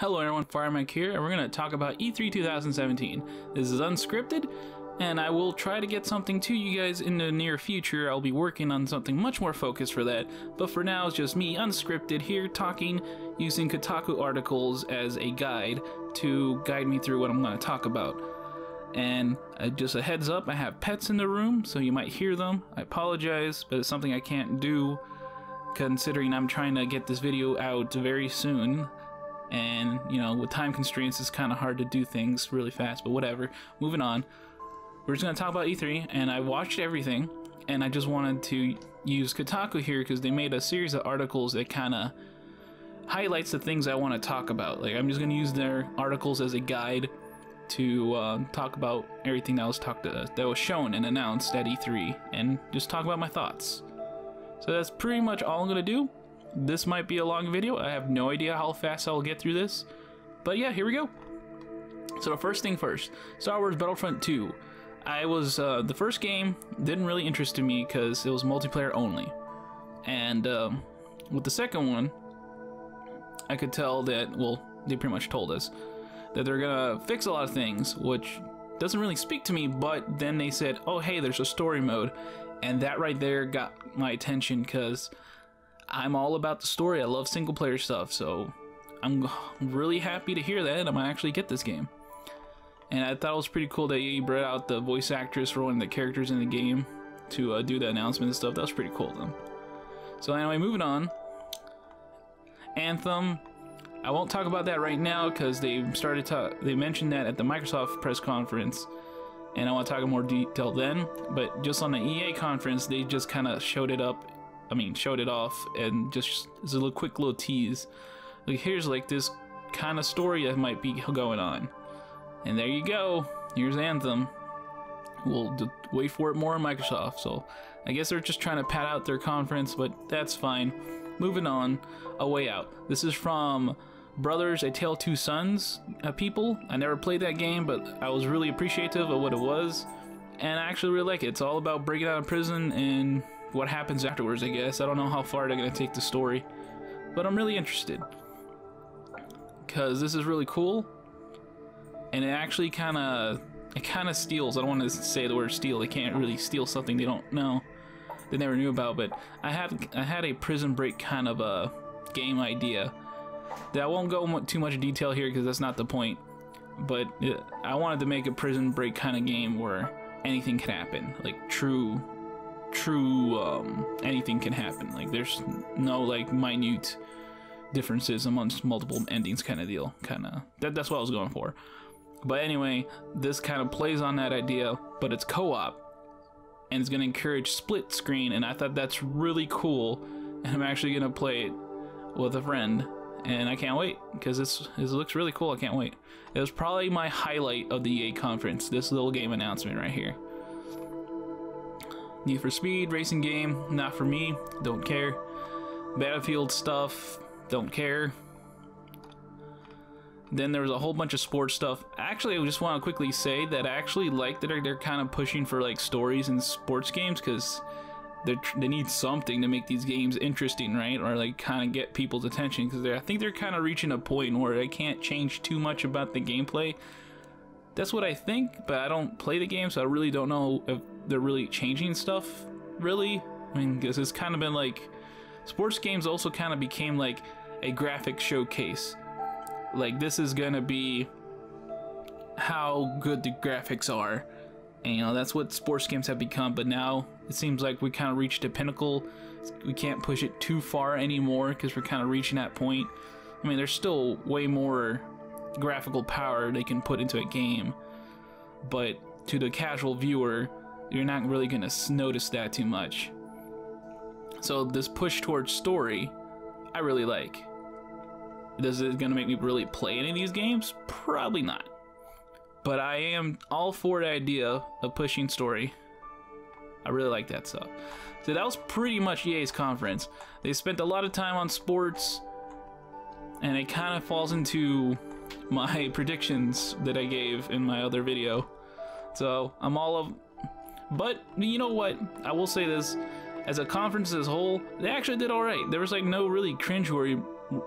Hello everyone, Firemac here, and we're going to talk about E3 2017. This is unscripted, and I will try to get something to you guys in the near future. I'll be working on something much more focused for that, but for now it's just me, unscripted, here talking, using Kotaku articles as a guide to guide me through what I'm going to talk about. And just a heads up, I have pets in the room, so you might hear them. I apologize, but it's something I can't do, considering I'm trying to get this video out very soon. And, you know, with time constraints, it's kind of hard to do things really fast, but whatever. Moving on. We're just going to talk about E3, and I watched everything, and I just wanted to use Kotaku here because they made a series of articles that kind of highlights the things I want to talk about. Like, I'm just going to use their articles as a guide to talk about everything that was shown and announced at E3, and just talk about my thoughts. So that's pretty much all I'm going to do. This might be a long video. I have no idea how fast I'll get through this. But yeah, here we go. So the first thing first, Star Wars Battlefront 2. The first game didn't really interest me because it was multiplayer only. And with the second one, I could tell that, well, they pretty much told us that they're gonna fix a lot of things, which doesn't really speak to me, but then they said, oh hey, there's a story mode. And that right there got my attention because I'm all about the story. I love single player stuff, so I'm really happy to hear that I might actually get this game. And I thought it was pretty cool that you brought out the voice actress for one of the characters in the game to do the announcement and stuff. That was pretty cool though. So anyway, moving on. Anthem. I won't talk about that right now because they mentioned that at the Microsoft press conference, and I want to talk in more detail then. But just on the EA conference, they just kind of showed it off, and just as a quick little tease. Like, here's like this kind of story that might be going on. And there you go. Here's Anthem. We'll wait for it more on Microsoft. So I guess they're just trying to pad out their conference, but that's fine. Moving on, A Way Out. This is from Brothers, A Tale of Two Sons people. I never played that game, but I was really appreciative of what it was. And I actually really like it. It's all about breaking out of prison and what happens afterwards, I guess. I don't know how far they're gonna take the story, but I'm really interested because this is really cool, and it actually kind of steals. I don't want to say the word steal. They can't really steal something they don't know, they never knew about. But I had a prison break kind of a game idea that I won't go too much detail here because that's not the point. But I wanted to make a prison break kind of game where anything can happen, like true anything can happen. Like, there's no like minute differences amongst multiple endings kind of deal. That's what I was going for. But anyway, this kind of plays on that idea, but it's co-op, and it's going to encourage split screen, and I thought that's really cool, and I'm actually going to play it with a friend, and I can't wait because it looks really cool. I can't wait. It was probably my highlight of the EA conference, this little game announcement right here. Need for Speed racing game, not for me, don't care. Battlefield stuff, don't care. Then there was a whole bunch of sports stuff. Actually, I just want to quickly say that I actually like that they're kind of pushing for like stories in sports games, because they need something to make these games interesting, right? Or like kind of get people's attention, because I think they're kind of reaching a point where they can't change too much about the gameplay. That's what I think, but I don't play the game, so I really don't know if they're really changing stuff, really. I mean, because it's kind of been like, sports games also kind of became like a graphic showcase. Like, this is gonna be how good the graphics are, and you know, that's what sports games have become. But now it seems like we kind of reached a pinnacle. We can't push it too far anymore because we're kind of reaching that point. I mean, there's still way more graphical power they can put into a game, but to the casual viewer, you're not really gonna notice that too much. So this push towards story, I really like. Is it gonna make me really play any of these games? Probably not. But I am all for the idea of pushing story. I really like that stuff. So that was pretty much EA's conference. They spent a lot of time on sports, and it kind of falls into my predictions that I gave in my other video. So I'm all of, but you know what? I will say this, as a conference as a whole, they actually did all right. There was like no really cringeworthy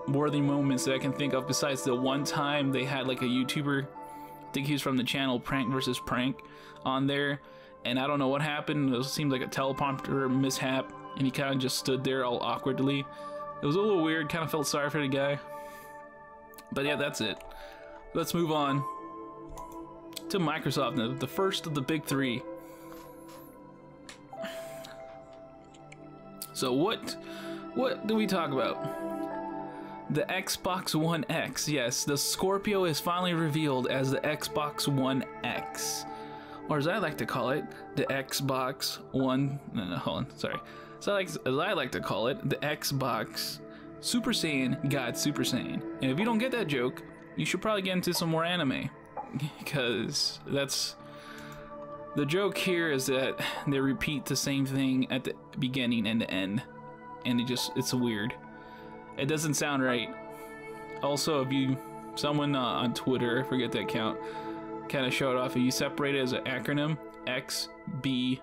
worthy moments that I can think of besides the one time they had like a YouTuber, I think he's from the channel Prank versus Prank, on there, and I don't know what happened. It seemed like a teleprompter mishap, and he kind of just stood there all awkwardly. It was a little weird, kind of felt sorry for the guy. But yeah, that's it. Let's move on to Microsoft, the first of the big three. So what do we talk about? The Xbox One X. Yes, the Scorpio is finally revealed as the Xbox One X. Or as I like to call it, the Xbox One... No, hold on, sorry. So as I like to call it, the Xbox Super Saiyan God Super Saiyan. And if you don't get that joke, you should probably get into some more anime. Because that's... The joke here is that they repeat the same thing at the beginning and the end. And it's weird. It doesn't sound right. Also, if someone on Twitter, I forget that account, kind of showed off, if you separate it as an acronym, XBOX.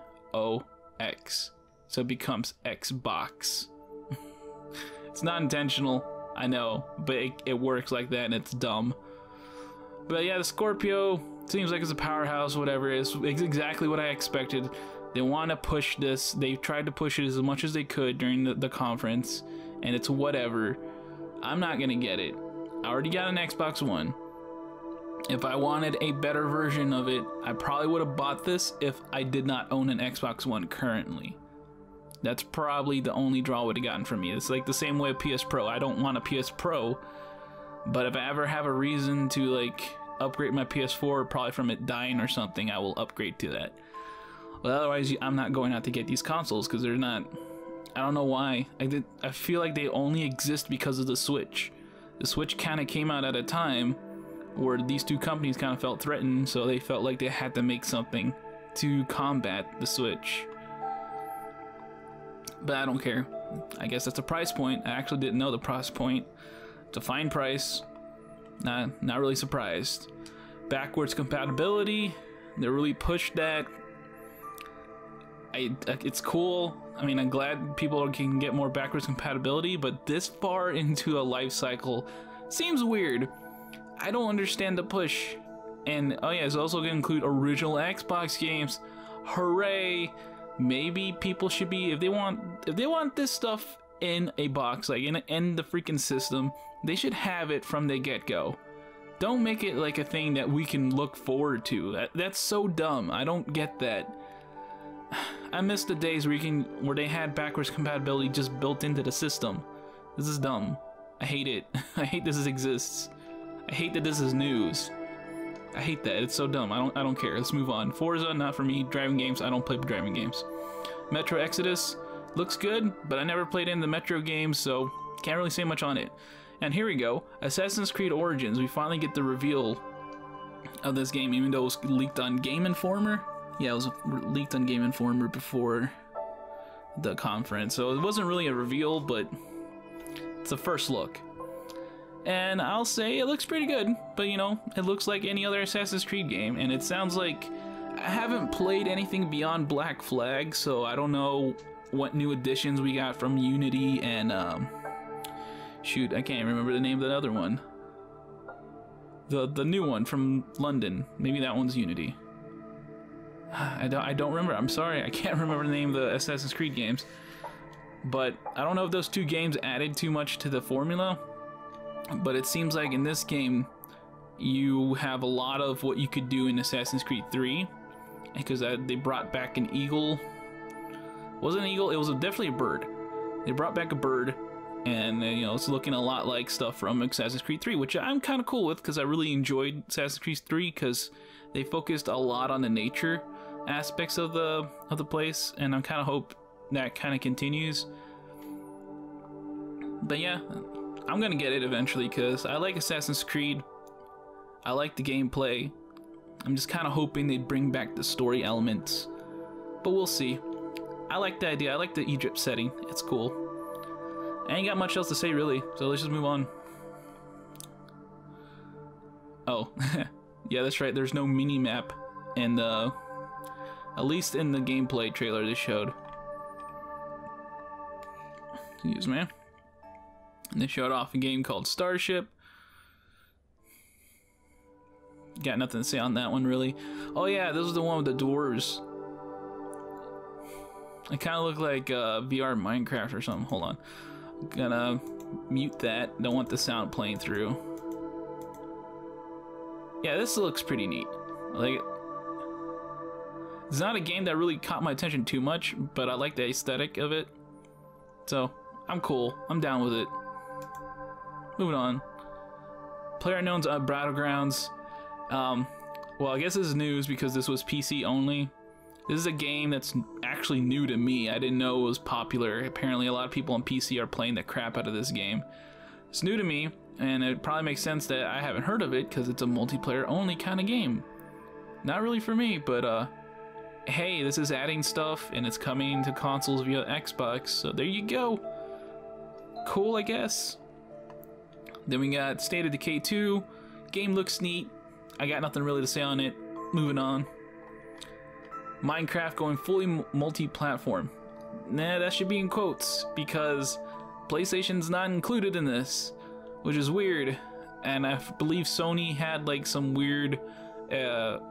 So it becomes Xbox. It's not intentional, I know, but it works like that and it's dumb. But yeah, the Scorpio seems like it's a powerhouse, whatever it is. It's exactly what I expected. They want to push this. They tried to push it as much as they could during the conference, and it's whatever. I'm not gonna get it. I already got an Xbox One. If I wanted a better version of it, I probably would have bought this if I did not own an Xbox One currently. That's probably the only draw would have gotten from me. It's like the same way with PS Pro. I don't want a PS Pro, but if I ever have a reason to like upgrade my PS4, probably from it dying or something, I will upgrade to that. But otherwise, I'm not going out to get these consoles because they're not... I don't know why. I feel like they only exist because of the Switch. The Switch kind of came out at a time where these two companies kind of felt threatened, so they felt like they had to make something to combat the Switch. But I don't care. I guess that's a price point. I actually didn't know the price point. It's a fine price. Not really surprised. Backwards compatibility. They really pushed that. It's cool. I mean, I'm glad people can get more backwards compatibility, but this far into a life cycle seems weird. I don't understand the push. And oh yeah, it's also gonna include original Xbox games. Hooray! Maybe people should be, if they want this stuff in a box, like in the freaking system, they should have it from the get-go. Don't make it like a thing that we can look forward to. That's so dumb. I don't get that. I miss the days where they had backwards compatibility just built into the system. This is dumb. I hate it. I hate this exists. I hate that this is news. I hate that. It's so dumb. I don't care. Let's move on. Forza, not for me. Driving games, I don't play driving games. Metro Exodus looks good, but I never played in the Metro games, so can't really say much on it. And here we go. Assassin's Creed Origins. We finally get the reveal of this game, even though it was leaked on Game Informer. Yeah, it was leaked on Game Informer before the conference, so it wasn't really a reveal, but it's a first look. And I'll say it looks pretty good, but you know, it looks like any other Assassin's Creed game, and it sounds like I haven't played anything beyond Black Flag, so I don't know what new additions we got from Unity and shoot, I can't remember the name of the other one. The new one from London. Maybe that one's Unity. I don't remember. I'm sorry, I can't remember the name of the Assassin's Creed games. But I don't know if those two games added too much to the formula. But it seems like in this game, you have a lot of what you could do in Assassin's Creed 3. Because they brought back an eagle. It wasn't an eagle, it was definitely a bird. They brought back a bird. And you know, it's looking a lot like stuff from Assassin's Creed 3, which I'm kind of cool with because I really enjoyed Assassin's Creed 3 because they focused a lot on the nature aspects of the place, and I kind of hope that kind of continues. But yeah, I'm gonna get it eventually because I like Assassin's Creed. I like the gameplay. I'm just kind of hoping they bring back the story elements, but we'll see. I like the idea. I like the Egypt setting. It's cool. I ain't got much else to say really, so let's just move on. Oh, yeah, that's right. There's no mini map in the, at least in the gameplay trailer they showed. Excuse me. And they showed off a game called Starship. Got nothing to say on that one, really. Oh yeah, this was the one with the dwarves. It kind of looked like VR Minecraft or something. Hold on. I'm gonna mute that. Don't want the sound playing through. Yeah, this looks pretty neat. Like, it's not a game that really caught my attention too much, but I like the aesthetic of it. So, I'm cool. I'm down with it. Moving on. PlayerUnknown's Battlegrounds. Well, I guess this is news because this was PC only. This is a game that's actually new to me. I didn't know it was popular. Apparently, a lot of people on PC are playing the crap out of this game. It's new to me, and it probably makes sense that I haven't heard of it because it's a multiplayer only kind of game. Not really for me, but hey, this is adding stuff and it's coming to consoles via Xbox, so there you go. Cool, I guess. Then we got State of Decay 2. Game looks neat. I got nothing really to say on it. Moving on. Minecraft going fully multi-platform. Nah, that should be in quotes because PlayStation's not included in this, which is weird. And I believe Sony had like some weird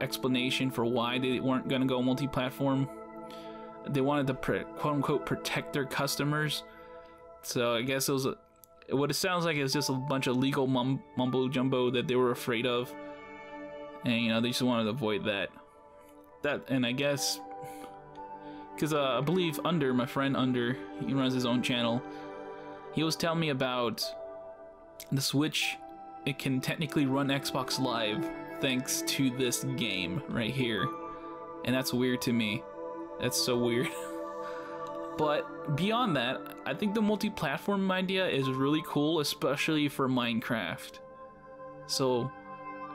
explanation for why they weren't gonna go multi-platform. They wanted to quote-unquote protect their customers. So I guess it was what it sounds like is just a bunch of legal mumbo jumbo that they were afraid of, and you know, they just wanted to avoid that. And I guess because I believe my friend Under, he runs his own channel. He was telling me about the Switch. It can technically run Xbox Live thanks to this game right here, and that's weird to me. That's so weird. But beyond that, I think the multi-platform idea is really cool, especially for Minecraft. So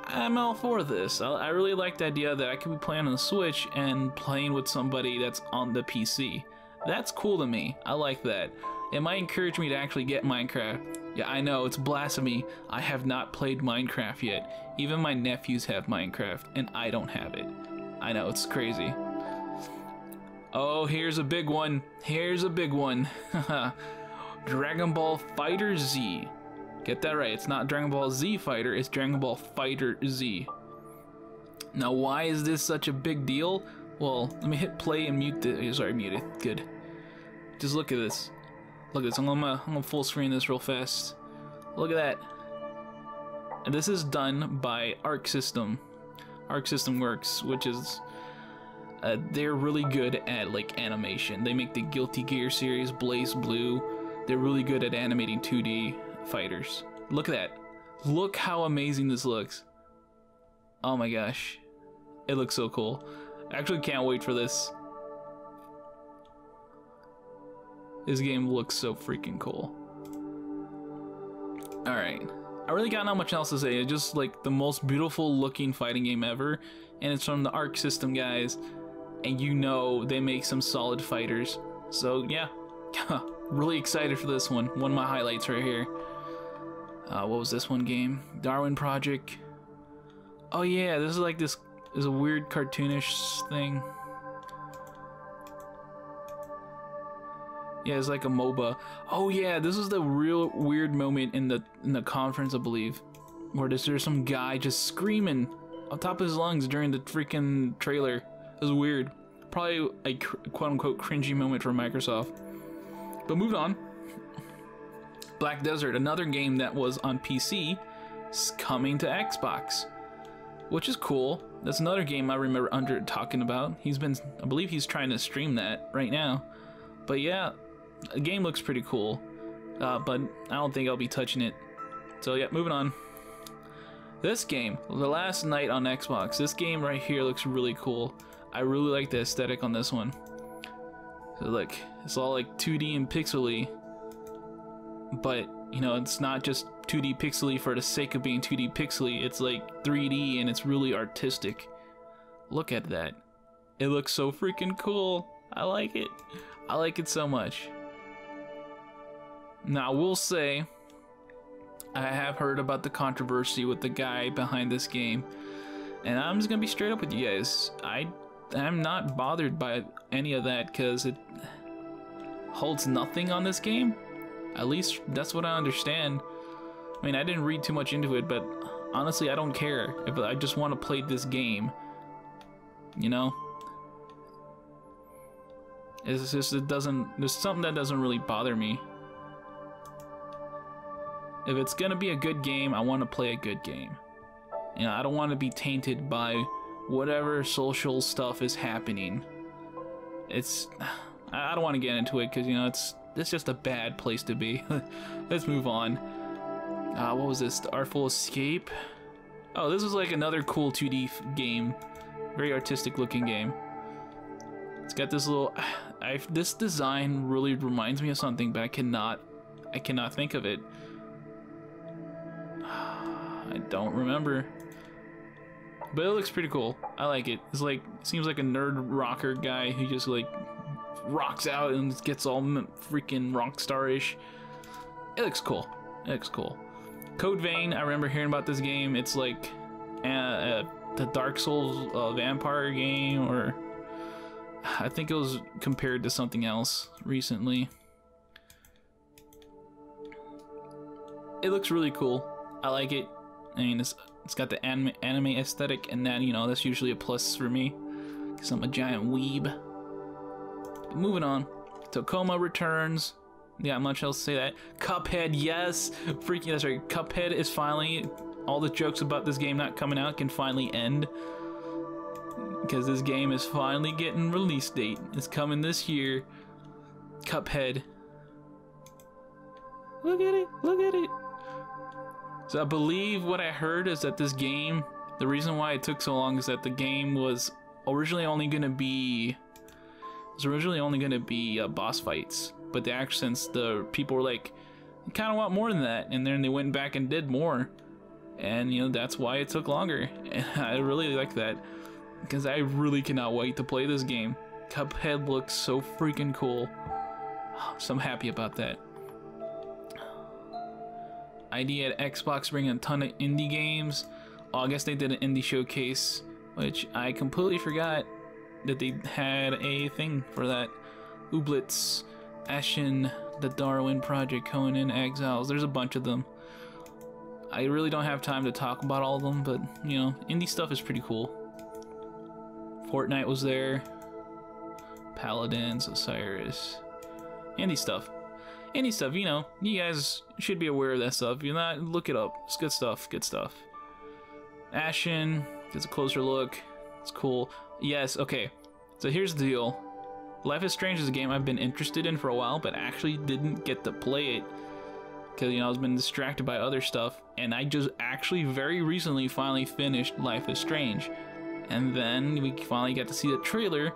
I'm all for this. I really like the idea that I could be playing on the Switch and playing with somebody that's on the PC. That's cool to me. I like that. It might encourage me to actually get Minecraft. Yeah, I know, it's blasphemy. I have not played Minecraft yet. Even my nephews have Minecraft, and I don't have it. I know, it's crazy. Oh, here's a big one. Here's a big one. Dragon Ball Fighter Z. Get that right. It's not Dragon Ball Z Fighter. It's Dragon Ball Fighter Z. Now, why is this such a big deal? Well, let me hit play and mute the... Sorry, mute it. Good. Just look at this. Look at this. I'm gonna full screen this real fast. Look at that. And this is done by Arc System. Arc System Works, which is... they're really good at like animation. They make the Guilty Gear series, Blaze Blue. They're really good at animating 2D fighters. Look at that. Look how amazing this looks. Oh my gosh. It looks so cool. I actually can't wait for this. This game looks so freaking cool. Alright. I really got not much else to say. It's just like the most beautiful looking fighting game ever. And it's from the Arc System guys. And you know they make some solid fighters. So yeah, really excited for this one. One of my highlights right here. What was this one game? Darwin Project. Oh yeah, this is like this is a weird cartoonish thing. Yeah, it's like a MOBA. Oh yeah, this was the real weird moment in the conference, I believe, where there's some guy just screaming on top of his lungs during the freaking trailer. It was weird. Probably a quote-unquote cringy moment for Microsoft. But moving on. Black Desert, another game that was on PC, is coming to Xbox, which is cool. That's another game I remember Under talking about. I believe he's trying to stream that right now. But yeah, the game looks pretty cool. But I don't think I'll be touching it. So yeah, moving on. This game, The Last Night on Xbox. This game right here looks really cool. I really like the aesthetic on this one. So look, it's all like 2D and pixely, but you know, it's not just 2D pixely for the sake of being 2D pixely. It's like 3D and it's really artistic. Look at that. It looks so freaking cool. I like it. I like it so much. Now, I will say, I have heard about the controversy with the guy behind this game, and I'm just gonna be straight up with you guys. I'm not bothered by any of that because it holds nothing on this game. At least that's what I understand. I mean, I didn't read too much into it, but honestly, I don't care. If I just want to play this game, you know? It's just, there's something that doesn't really bother me. If it's gonna be a good game, I want to play a good game. You know, I don't want to be tainted by whatever social stuff is happening. I don't want to get into it because, you know, it's just a bad place to be. Let's move on. What was this? The Artful Escape? Oh, this was like another cool 2D game. Very artistic looking game. It's got this little... this design really reminds me of something, but I cannot think of it. I don't remember. But it looks pretty cool. I like it. It's like, seems like a nerd rocker guy who just like rocks out and gets all freaking rock star-ish. It looks cool. It looks cool. Code Vein, I remember hearing about this game. It's like the Dark Souls vampire game, or I think it was compared to something else recently. It looks really cool. I like it. I mean, it's got the anime aesthetic, and that, you know, that's usually a plus for me, because I'm a giant weeb. But moving on. Tacoma returns. Yeah, much else to say that. Cuphead, yes! Freaking, that's right. Cuphead is finally... All the jokes about this game not coming out can finally end. Because this game is finally getting release date. It's coming this year. Cuphead. Look at it! Look at it! So I believe what I heard is that this game, the reason why it took so long is that the game was originally only gonna be boss fights, but since the people were like, I kind of want more than that, and then they went back and did more, and you know, that's why it took longer. And I really like that, because I really cannot wait to play this game. Cuphead looks so freaking cool, so I'm happy about that. ID at Xbox bringing a ton of indie games. Oh, I guess they did an indie showcase, which I completely forgot that they had a thing for that. Ooblets, Ashen, the Darwin Project, Conan, Exiles. There's a bunch of them. I really don't have time to talk about all of them, but you know, indie stuff is pretty cool. Fortnite was there. Paladins, Osiris. Indie stuff. Indie stuff, you know, you guys should be aware of that stuff. If you're not, look it up. It's good stuff, good stuff. Ashen gets a closer look. It's cool. Yes, okay. So here's the deal. Life is Strange is a game I've been interested in for a while, but actually didn't get to play it. Because, you know, I've been distracted by other stuff. And I just actually very recently finally finished Life is Strange. And then we finally got to see the trailer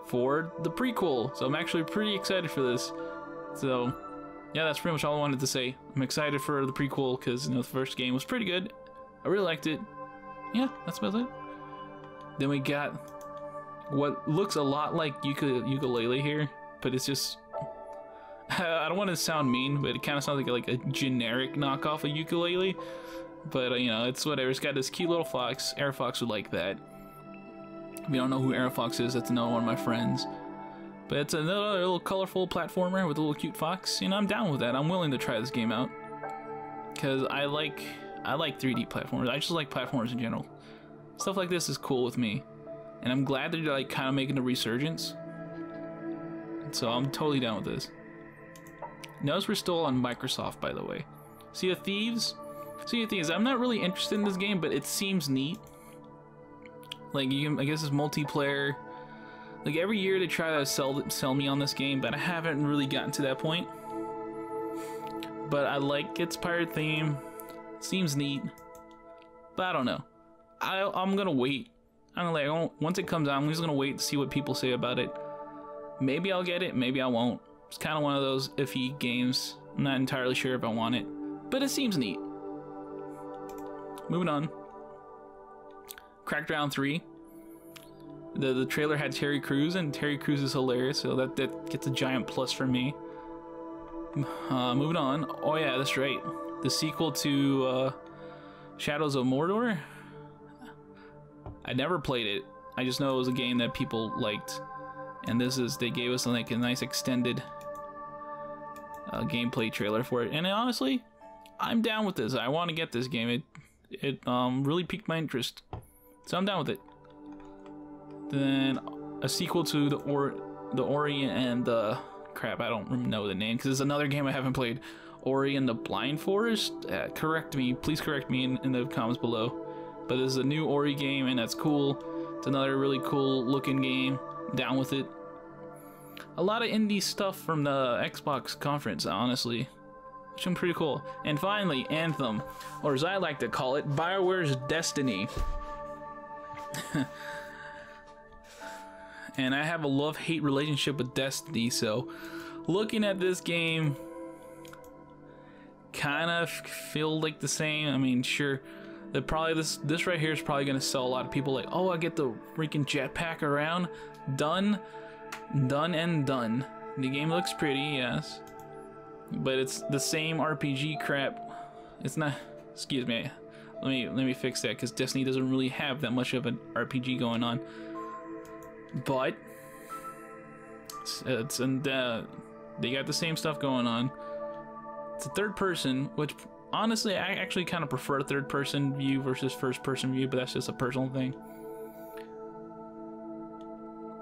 for the prequel. So I'm actually pretty excited for this. So, yeah, that's pretty much all I wanted to say. I'm excited for the prequel because, you know, the first game was pretty good. I really liked it. Yeah, that's about it. Then we got what looks a lot like ukulele here, but it's just... I don't want to sound mean, but it kind of sounds like a generic knockoff of ukulele. But, you know, it's whatever. It's got this cute little fox. Air Fox would like that. If you don't know who Air Fox is, that's another one of my friends. But it's another little colorful platformer with a little cute fox. You know, I'm down with that. I'm willing to try this game out. Because I like 3D platformers. I just like platformers in general. Stuff like this is cool with me. And I'm glad they're like kind of making a resurgence. So I'm totally down with this. Notice we're still on Microsoft, by the way. Sea of Thieves? Sea of Thieves. I'm not really interested in this game, but it seems neat. Like, you can, I guess it's multiplayer. Like, every year they try to sell me on this game, but I haven't really gotten to that point. But I like its pirate theme. Seems neat. But I don't know. I'm gonna wait. Once it comes out, I'm just gonna wait to see what people say about it. Maybe I'll get it, maybe I won't. It's kind of one of those iffy games. I'm not entirely sure if I want it, but it seems neat. Moving on. Crackdown 3. The trailer had Terry Crews, and Terry Crews is hilarious, so that gets a giant plus for me. Moving on. Oh yeah, that's right. The sequel to Shadows of Mordor. I never played it. I just know it was a game that people liked, and they gave us like a nice extended gameplay trailer for it. And honestly, I'm down with this. I want to get this game. It really piqued my interest, so I'm down with it. Then a sequel to the Ori and the crap. I don't know the name because it's another game I haven't played. Ori and the Blind Forest. Correct me, please correct me in the comments below. But this is a new Ori game, and that's cool. It's another really cool looking game. Down with it. A lot of indie stuff from the Xbox conference, honestly, which is pretty cool. And finally, Anthem, or as I like to call it, BioWare's Destiny. And I have a love-hate relationship with Destiny, so looking at this game kind of feel like the same. I mean, sure, probably this right here is probably gonna sell a lot of people. Like, oh, I get the freaking jetpack around. Done and done. The game looks pretty, yes, but it's the same RPG crap. It's not. Excuse me. Let me fix that, because Destiny doesn't really have that much of an RPG going on. But they got the same stuff going on. It's a third person, which honestly I actually kind of prefer third person view versus first person view, but that's just a personal thing.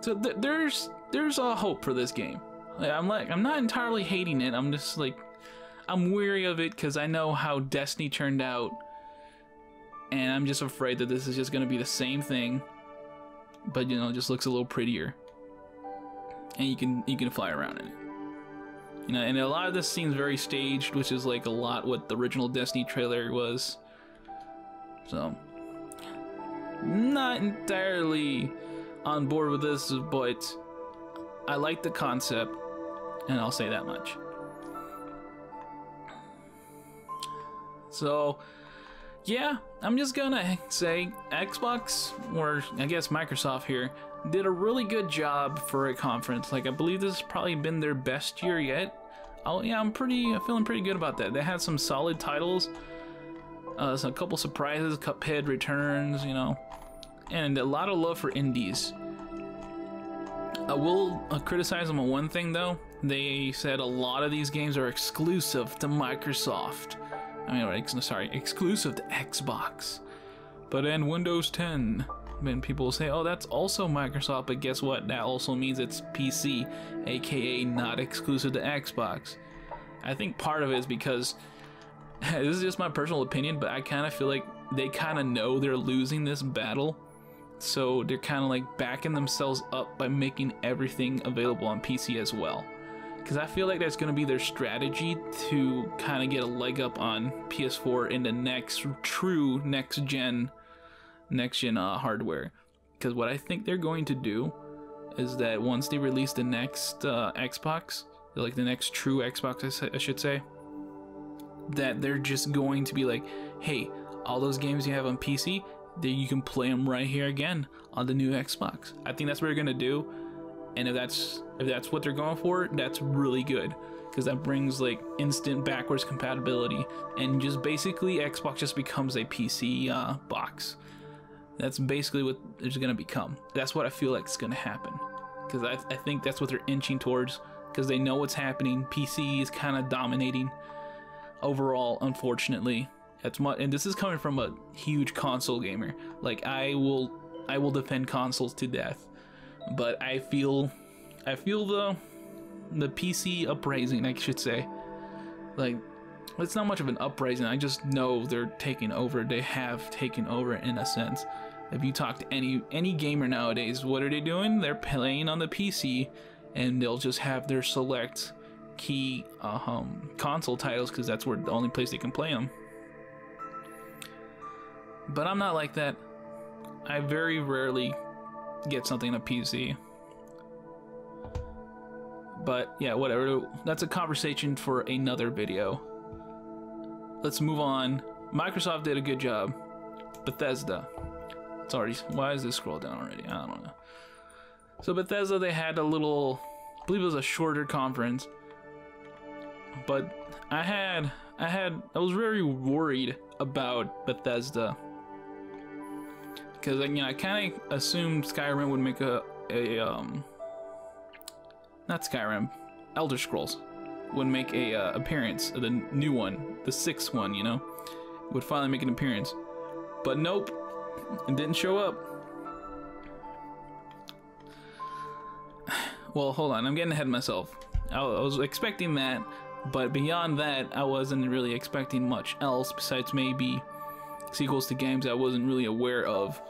So there's a hope for this game. I'm not entirely hating it. I'm just like, I'm weary of it because I know how Destiny turned out, and I'm just afraid that this is just gonna be the same thing, but you know, it just looks a little prettier, and you can fly around in it. You know, and a lot of this seems very staged, which is like a lot what the original Destiny trailer was. So, not entirely on board with this, but I like the concept, and I'll say that much. So, yeah, I'm just gonna say Xbox, or I guess Microsoft here, did a really good job for a conference. Like, I believe this has probably been their best year yet. Oh yeah, I'm feeling pretty good about that. They had some solid titles, a couple surprises. Cuphead returns, you know, and a lot of love for indies. I will criticize them on one thing though. They said a lot of these games are exclusive to Microsoft. I mean, sorry, exclusive to Xbox. But in Windows 10, then people will say, oh, that's also Microsoft, but guess what? That also means it's PC, aka not exclusive to Xbox. I think part of it is because, this is just my personal opinion, but I kind of feel like they kind of know they're losing this battle. So they're kind of like backing themselves up by making everything available on PC as well. Because I feel like that's going to be their strategy to kind of get a leg up on PS4 in the next true next-gen hardware. Because what I think they're going to do is that once they release the next Xbox, like the next true Xbox, I should say, that they're just going to be like, hey, all those games you have on PC, you can play them right here again on the new Xbox. I think that's what they're going to do. And if that's what they're going for, that's really good, because that brings like instant backwards compatibility, and just basically Xbox just becomes a PC box. That's basically what it's gonna become. That's what I feel like is gonna happen, because I think that's what they're inching towards, because they know what's happening. PC is kind of dominating overall, unfortunately. And this is coming from a huge console gamer. Like, I will defend consoles to death. But I feel the PC uprising, I should say. Like, it's not much of an uprising. I just know they're taking over. They have taken over in a sense. If you talk to any gamer nowadays, what are they doing? They're playing on the PC, and they'll just have their select key console titles, because that's where the only place they can play them. But I'm not like that. I very rarely get something on PC. But yeah, whatever. That's a conversation for another video. Let's move on. Microsoft did a good job. Bethesda. It's already. Why is this scroll down already? I don't know. So Bethesda, they had a little, I believe it was a shorter conference. But I was very worried about Bethesda, because I kind of assumed Skyrim would make not Skyrim, Elder Scrolls. would make a appearance, the new one, the 6th one, you know, would finally make an appearance. But nope, it didn't show up. Well, hold on, I'm getting ahead of myself. I was expecting that, but beyond that, I wasn't really expecting much else besides maybe sequels to games I wasn't really aware of.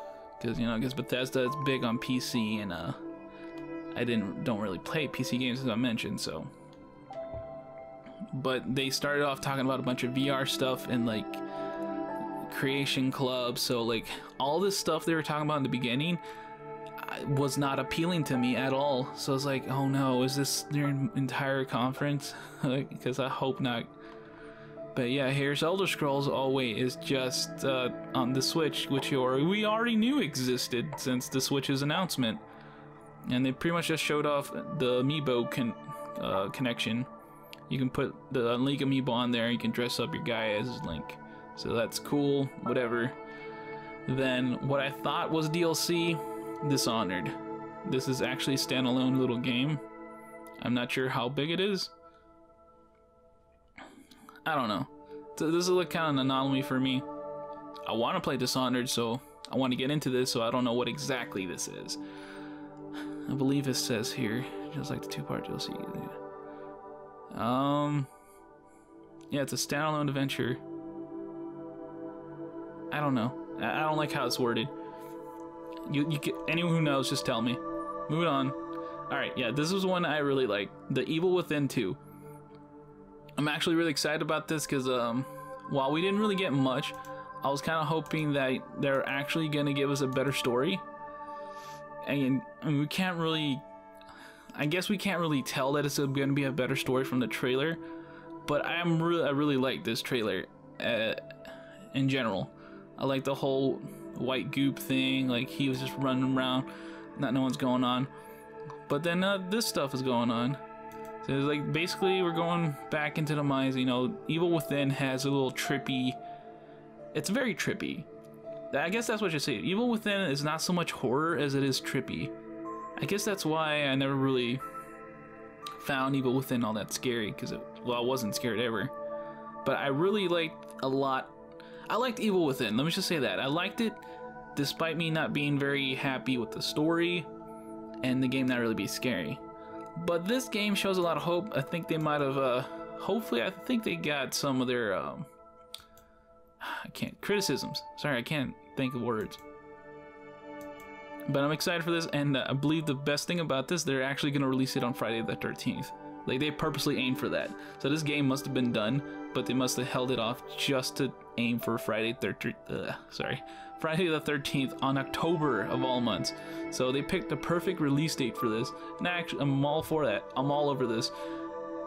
Because, you know, I guess Bethesda is big on PC, and I don't really play PC games, as I mentioned, so. But they started off talking about a bunch of VR stuff and, like, creation clubs, so, like, all this stuff they were talking about in the beginning was not appealing to me at all. So I was like, oh no, is this their entire conference? Because I hope not. But yeah, here's Elder Scrolls. Oh wait, is just on the Switch, which we already knew existed since the Switch's announcement. And they pretty much just showed off the Amiibo connection. You can put the Link Amiibo on there, you can dress up your guy as Link. So that's cool, whatever. Then what I thought was DLC, Dishonored. This is actually a standalone little game. I'm not sure how big it is. I don't know. So this is like kind of an anomaly for me. I want to play Dishonored, so I want to get into this, so I don't know what exactly this is. I believe it says here, just like the 2-part DLC. Yeah, it's a standalone adventure. I don't know. I don't like how it's worded. Anyone who knows, just tell me. Moving on. Alright, yeah, this is one I really like. The Evil Within 2. I'm actually really excited about this because while we didn't really get much, I was kind of hoping that they're actually going to give us a better story. And I mean, we can't really... I guess we can't really tell that it's going to be a better story from the trailer. But I really like this trailer in general. I like the whole white goop thing, like he was just running around, not knowing what's going on. But then this stuff is going on. So it's like basically we're going back into the mines. You know, Evil Within has a little trippy. It's very trippy. I guess that's what you say. Evil Within is not so much horror as it is trippy. I guess that's why I never really found Evil Within all that scary, because well, I wasn't scared ever. But I really liked a lot. I liked Evil Within, let me just say that. I liked it despite me not being very happy with the story and the game not really be scary. But this game shows a lot of hope. I think they might have, hopefully, I think they got some of their, criticisms. Sorry, I can't think of words. But I'm excited for this, and I believe the best thing about this, they're actually going to release it on Friday the 13th. Like, they purposely aimed for that. So this game must have been done, but they must have held it off just to aim for Friday the 13th on October of all months. So they picked the perfect release date for this, and actually, I'm all for that. I'm all over this.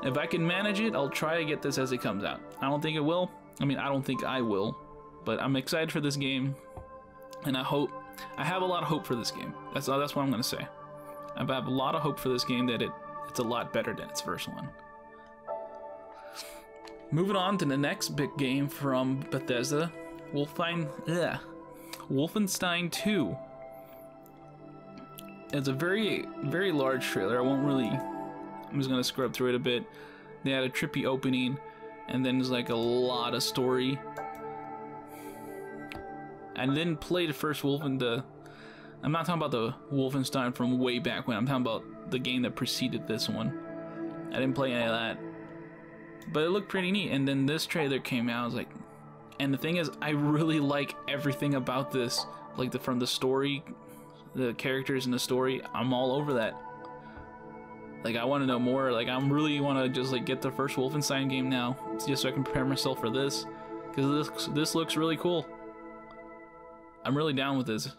If I can manage it, I'll try to get this as it comes out. I don't think it will. I mean, I don't think I will, but I'm excited for this game, and I have a lot of hope for this game. That's what I'm gonna say. I have a lot of hope for this game that it's a lot better than its first one. Moving on to the next big game from Bethesda, Wolfenstein 2. It's a very, very large trailer. I'm just gonna scrub through it a bit. They had a trippy opening, and then there's like a lot of story. I didn't play the first Wolfenstein. I'm not talking about the Wolfenstein from way back when. I'm talking about the game that preceded this one. I didn't play any of that, but it looked pretty neat. And then this trailer came out. I was like, and the thing is, I really like everything about this. Like from the story, the characters in the story. I'm all over that. Like, I want to know more. Like, I really want to just like get the first Wolfenstein game now, just so I can prepare myself for this, because this looks really cool. I'm really down with this.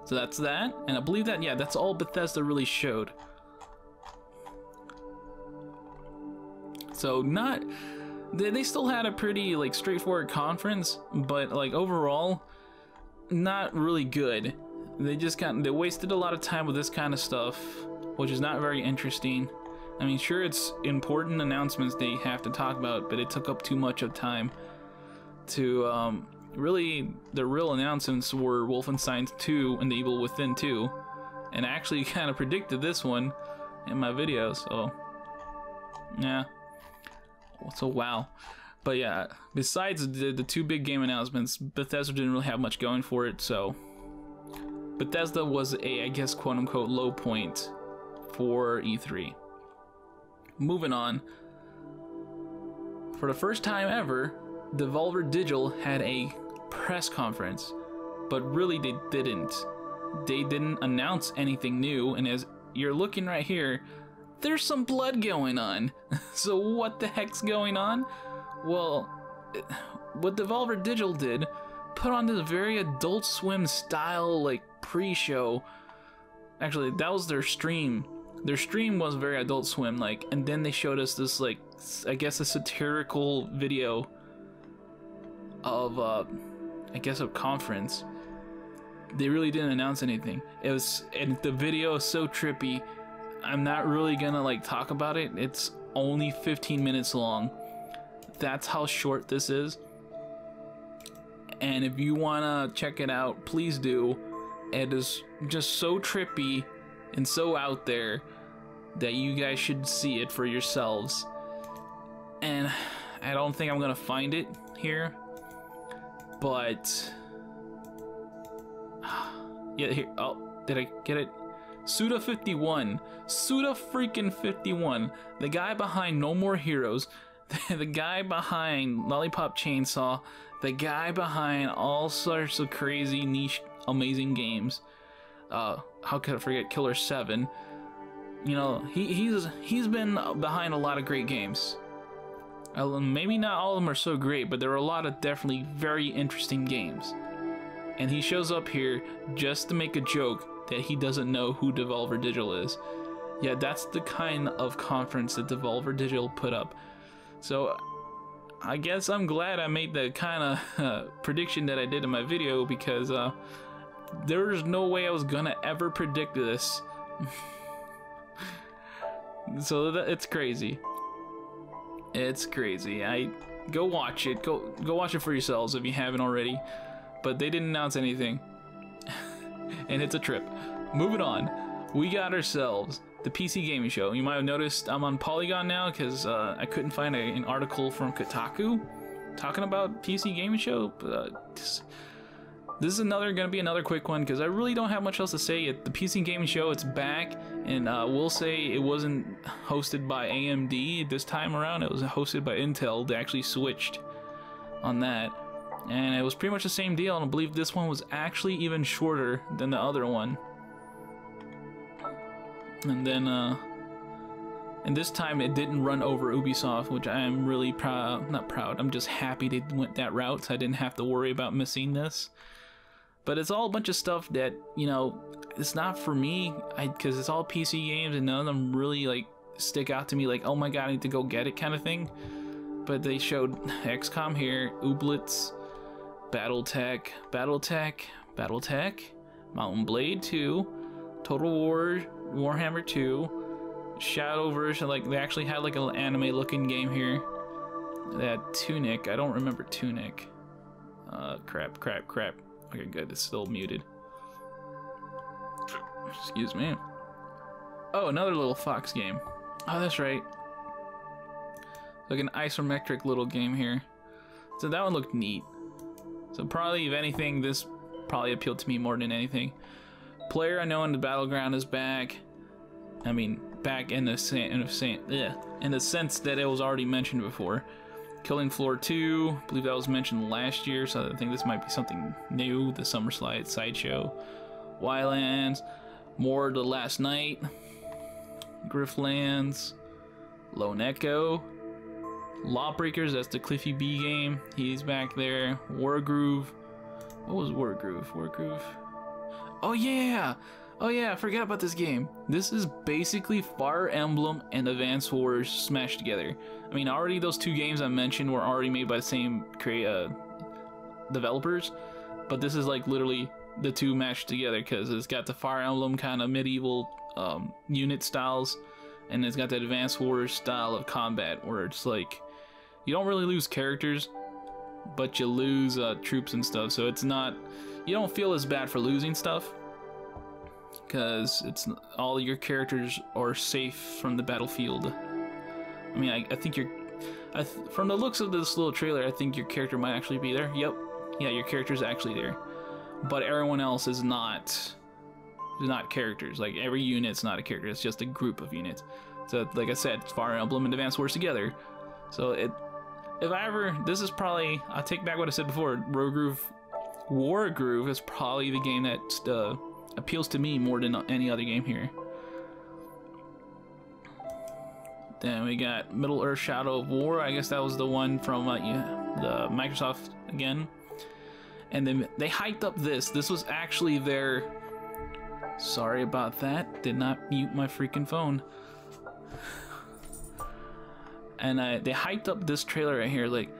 So that's that, and I believe that, yeah, that's all Bethesda really showed. So they still had a pretty like straightforward conference, but like overall, not really good. They wasted a lot of time with this kind of stuff, which is not very interesting. I mean, sure, it's important announcements they have to talk about, but it took up too much of time to really, the real announcements were Wolfenstein 2 and the Evil Within 2, and I actually kind of predicted this one, in my video, so yeah. So wow. But yeah, besides the two big game announcements, Bethesda didn't really have much going for it, so Bethesda was a, I guess, quote-unquote low point for E3. Moving on, for the first time ever, Devolver Digital had a press conference, but really they didn't. They didn't announce anything new, and as you're looking right here, there's some blood going on. So what the heck's going on? Well, what Devolver Digital did, put on this very Adult Swim style, like, pre-show. Actually, that was their stream. Their stream was very Adult Swim, like, and then they showed us this, like, I guess a satirical video of, I guess a conference. They really didn't announce anything. And the video is so trippy, I'm not really gonna, like, talk about it. It's only 15 minutes long. That's how short this is. And if you wanna check it out, please do. It is just so trippy and so out there that you guys should see it for yourselves. And I don't think I'm gonna find it here, but yeah, here. Oh, did I get it? Suda51, Suda freaking 51, the guy behind No More Heroes, the guy behind Lollipop Chainsaw, the guy behind all sorts of crazy niche amazing games. How could I forget Killer 7? You know, he's been behind a lot of great games. Maybe not all of them are so great, but there are a lot of definitely very interesting games. And he shows up here just to make a joke that he doesn't know who Devolver Digital is. Yeah, that's the kind of conference that Devolver Digital put up. So I guess I'm glad I made the kind of prediction that I did in my video, because there's no way I was gonna ever predict this. So it's crazy. It's crazy. Go watch it. Go watch it for yourselves if you haven't already. But they didn't announce anything. And it's a trip. Moving on, we got ourselves the PC Gaming Show. You might have noticed I'm on Polygon now because I couldn't find an article from Kotaku talking about PC Gaming Show. This is gonna be another quick one because I really don't have much else to say. The PC Gaming Show, it's back, and we'll say it wasn't hosted by AMD this time around. It was hosted by Intel. They actually switched on that, and it was pretty much the same deal. And I believe this one was actually even shorter than the other one. And then, and this time it didn't run over Ubisoft, which I am really not proud, I'm just happy they went that route, so I didn't have to worry about missing this. But it's all a bunch of stuff that, you know, it's not for me, because it's all PC games, and none of them really, like, stick out to me, like, oh my god, I need to go get it kind of thing. But they showed XCOM here, Ooblets, Battletech, Mountain Blade 2, Total War, Warhammer 2, Shadowverse, like, they actually had, like, an anime-looking game here. That Tunic, I don't remember Tunic. Crap. Okay, good, it's still muted. Excuse me. Oh, another little Fox game. Oh, that's right. Like an isometric little game here. So that one looked neat. So probably, if anything, this probably appealed to me more than anything. Player Unknown: The Battleground is back. I mean, back in the sense that it was already mentioned before. Killing Floor 2, I believe that was mentioned last year, so I think this might be something new. The Summer Slide Sideshow, Wildlands, More The Last Night, Grifflands, Lone Echo, Lawbreakers, that's the Cliffy B game, he's back there. Wargroove, what was Wargroove? Oh yeah, I forgot about this game. This is basically Fire Emblem and Advance Wars smashed together. I mean, already those two games I mentioned were already made by the same developers, but this is like literally the two mashed together, because it's got the Fire Emblem kind of medieval unit styles, and it's got the Advance Wars style of combat where it's like you don't really lose characters, but you lose troops and stuff, so it's not, you don't feel as bad for losing stuff. because it's all your characters are safe from the battlefield. I mean, I think from the looks of this little trailer, I think your character might actually be there. Yep, yeah, your character's actually there, but everyone else is not characters. Like, every unit's not a character, it's just a group of units. So like I said, Fire Emblem and Advance Wars together. So this is probably, I'll take back what I said before, Wargroove is probably the game that appeals to me more than any other game here. Then we got Middle-earth: Shadow of War. I guess that was the one from the Microsoft again. And then they hyped up this. This was actually their... Sorry about that. Did not mute my freaking phone. And they hyped up this trailer right here, like,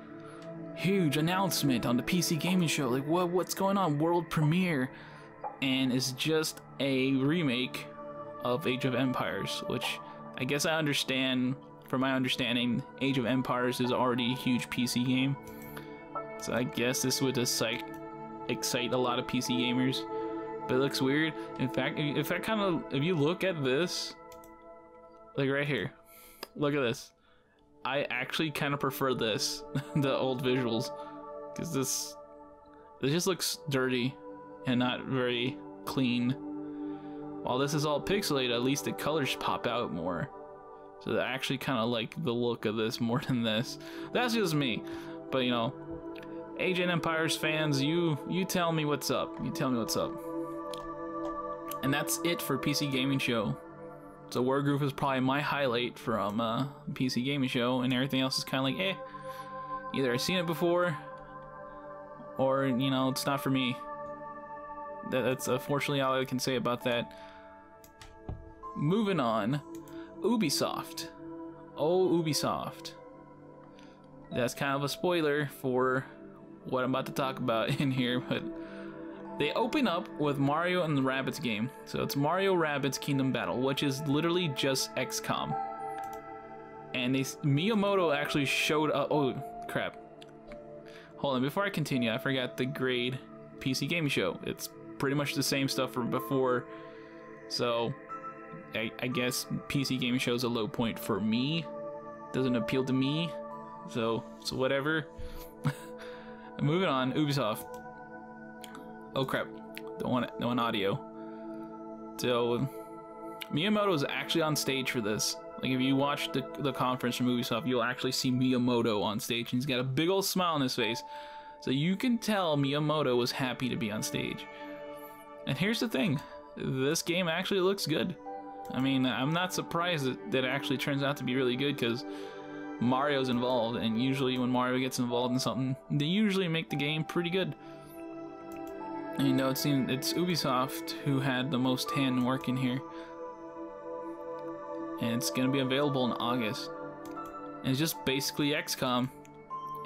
huge announcement on the PC gaming show. Like, what's going on? World premiere. And it's just a remake of Age of Empires, which I guess I understand. From my understanding, Age of Empires is already a huge PC game, so I guess this would excite a lot of PC gamers. But it looks weird. In fact, if you look at this, like right here, look at this. I actually kind of prefer this, the old visuals, because this just looks dirty and not very clean. While this is all pixelated, at least the colors pop out more. So I actually kind of like the look of this more than this. That's just me. But you know, Age of Empires fans, you tell me what's up. You tell me what's up. And that's it for PC Gaming Show. So Wargroove is probably my highlight from PC Gaming Show, and everything else is kind of like, eh. Either I've seen it before, or, you know, it's not for me. That's unfortunately all I can say about that. Moving on, Ubisoft. Oh, Ubisoft. That's kind of a spoiler for what I'm about to talk about in here, but they open up with Mario and the Rabbids game. So it's Mario Rabbids Kingdom Battle, which is literally just XCOM. And Miyamoto actually showed up. Oh, crap. Hold on, before I continue, I forgot the grade PC Gaming Show. It's pretty much the same stuff from before. So I guess PC Gaming Show is a low point for me. Doesn't appeal to me. So whatever. Moving on, Ubisoft. Oh crap, don't want audio. So Miyamoto is actually on stage for this. Like, if you watch the conference from Ubisoft, you'll actually see Miyamoto on stage, and he's got a big old smile on his face. So you can tell Miyamoto was happy to be on stage. And here's the thing, this game actually looks good. I mean, I'm not surprised that it actually turns out to be really good, because Mario's involved, and usually when Mario gets involved in something, they usually make the game pretty good. And you know, it's Ubisoft who had the most hand work in here. And it's going to be available in August. And it's just basically XCOM.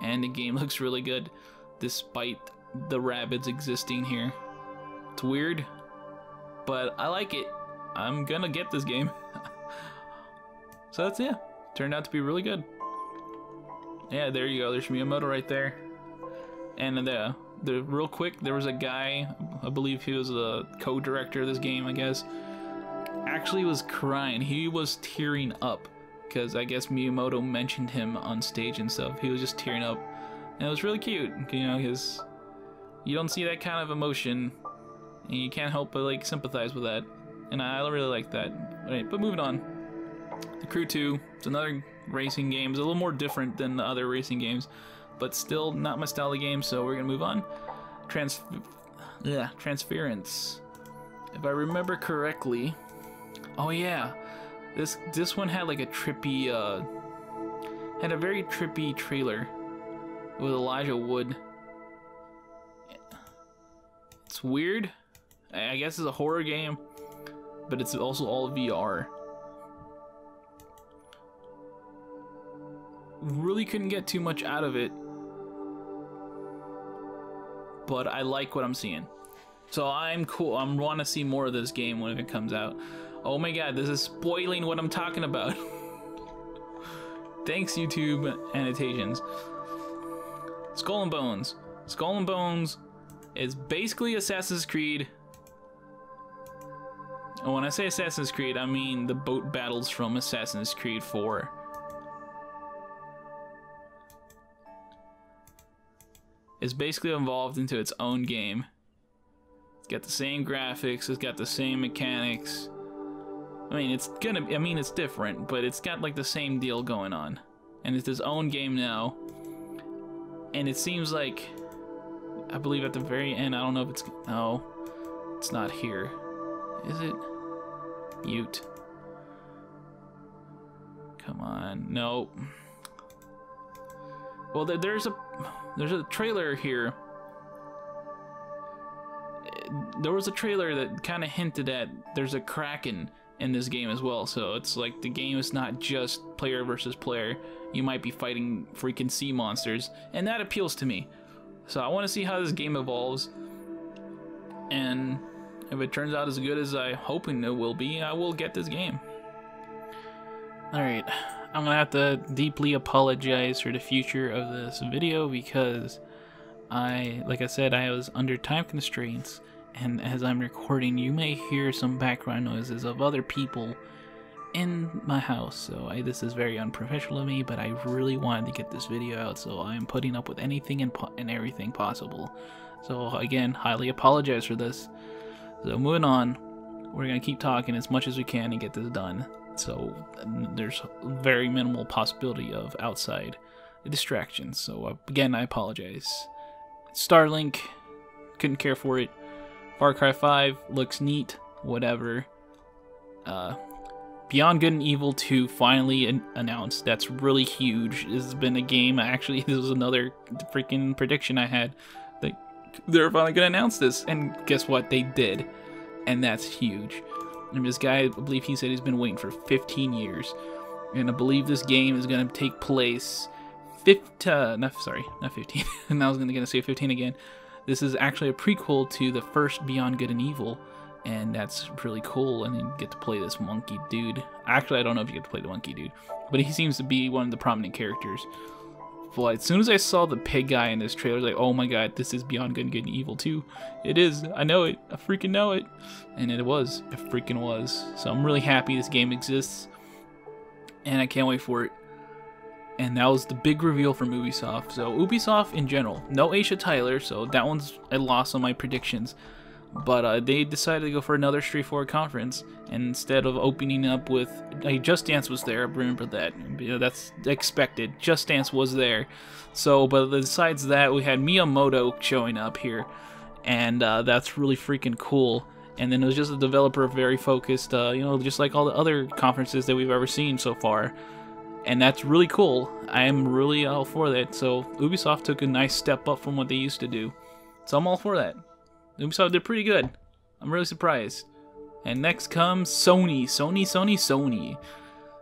And the game looks really good, despite the Rabbids existing here. It's weird, but I like it. I'm gonna get this game. So that's it. Turned out to be really good. Yeah, there you go. There's Miyamoto right there. And the real quick, there was a guy, I believe he was the co-director of this game, I guess, actually was crying. He was tearing up because I guess Miyamoto mentioned him on stage and stuff. He was just tearing up, and it was really cute, you know, because you don't see that kind of emotion, and you can't help but like sympathize with that, and I really like that. Right, but moving on, The Crew 2. It's another racing game. It's a little more different than the other racing games, but still not my style of game, so we're gonna move on. Transference. If I remember correctly, oh yeah, this one had like a trippy, had a very trippy trailer with Elijah Wood. It's weird. I guess it's a horror game, but it's also all VR. Really couldn't get too much out of it, but I like what I'm seeing. So I'm cool. I want to see more of this game when it comes out. Oh my god, this is spoiling what I'm talking about. Thanks, YouTube annotations. Skull and Bones. Skull and Bones is basically Assassin's Creed And when I say Assassin's Creed, I mean the boat battles from Assassin's Creed 4. It's basically evolved into its own game. It's got the same graphics, it's got the same mechanics. I mean, it's different, but it's got like the same deal going on. And it's its own game now. And it seems like, I believe at the very end, I don't know if it's, no, it's not here. Is it? Mute. Come on, no. Well, there's a trailer here. There was a trailer that kind of hinted at there's a Kraken in this game as well. So it's like the game is not just player versus player. You might be fighting freaking sea monsters, and that appeals to me. So I want to see how this game evolves, and if it turns out as good as I'm hoping it will be, I will get this game. Alright, I'm gonna have to deeply apologize for the future of this video because like I said, I was under time constraints, and as I'm recording, you may hear some background noises of other people in my house. So this is very unprofessional of me, but I really wanted to get this video out, so I'm putting up with anything and everything possible. So again, highly apologize for this. So moving on, we're gonna keep talking as much as we can and get this done. So there's very minimal possibility of outside distractions. So again, I apologize. Starlink, couldn't care for it. Far Cry 5 looks neat, whatever. Beyond Good and Evil 2 finally announced. That's really huge. This has been a game, actually, this was another freaking prediction I had. They're finally gonna announce this, and guess what? They did. And that's huge. And this guy, I believe he said he's been waiting for 15 years. And I believe this game is gonna take place not 15. And I was gonna say 15 again. This is actually a prequel to the first Beyond Good and Evil, and that's really cool. And you get to play this monkey dude. Actually, I don't know if you get to play the monkey dude, but he seems to be one of the prominent characters. Well, as soon as I saw the pig guy in this trailer, I was like, oh my god, this is Beyond Good and Evil 2. It is. I know it. I freaking know it. And it was. It freaking was. So I'm really happy this game exists, and I can't wait for it. And that was the big reveal from Ubisoft. So Ubisoft in general, no Aisha Tyler, so that one's a loss on my predictions. But they decided to go for another straightforward conference, and instead of opening up with, Just Dance was there, remember that, that's expected, Just Dance was there. So, but besides that, we had Miyamoto showing up here, and that's really freaking cool. And then it was just a developer, very focused, just like all the other conferences that we've ever seen so far. And that's really cool. I am really all for that. So Ubisoft took a nice step up from what they used to do. So I'm all for that. Ubisoft did pretty good. I'm really surprised. And next comes Sony. Sony.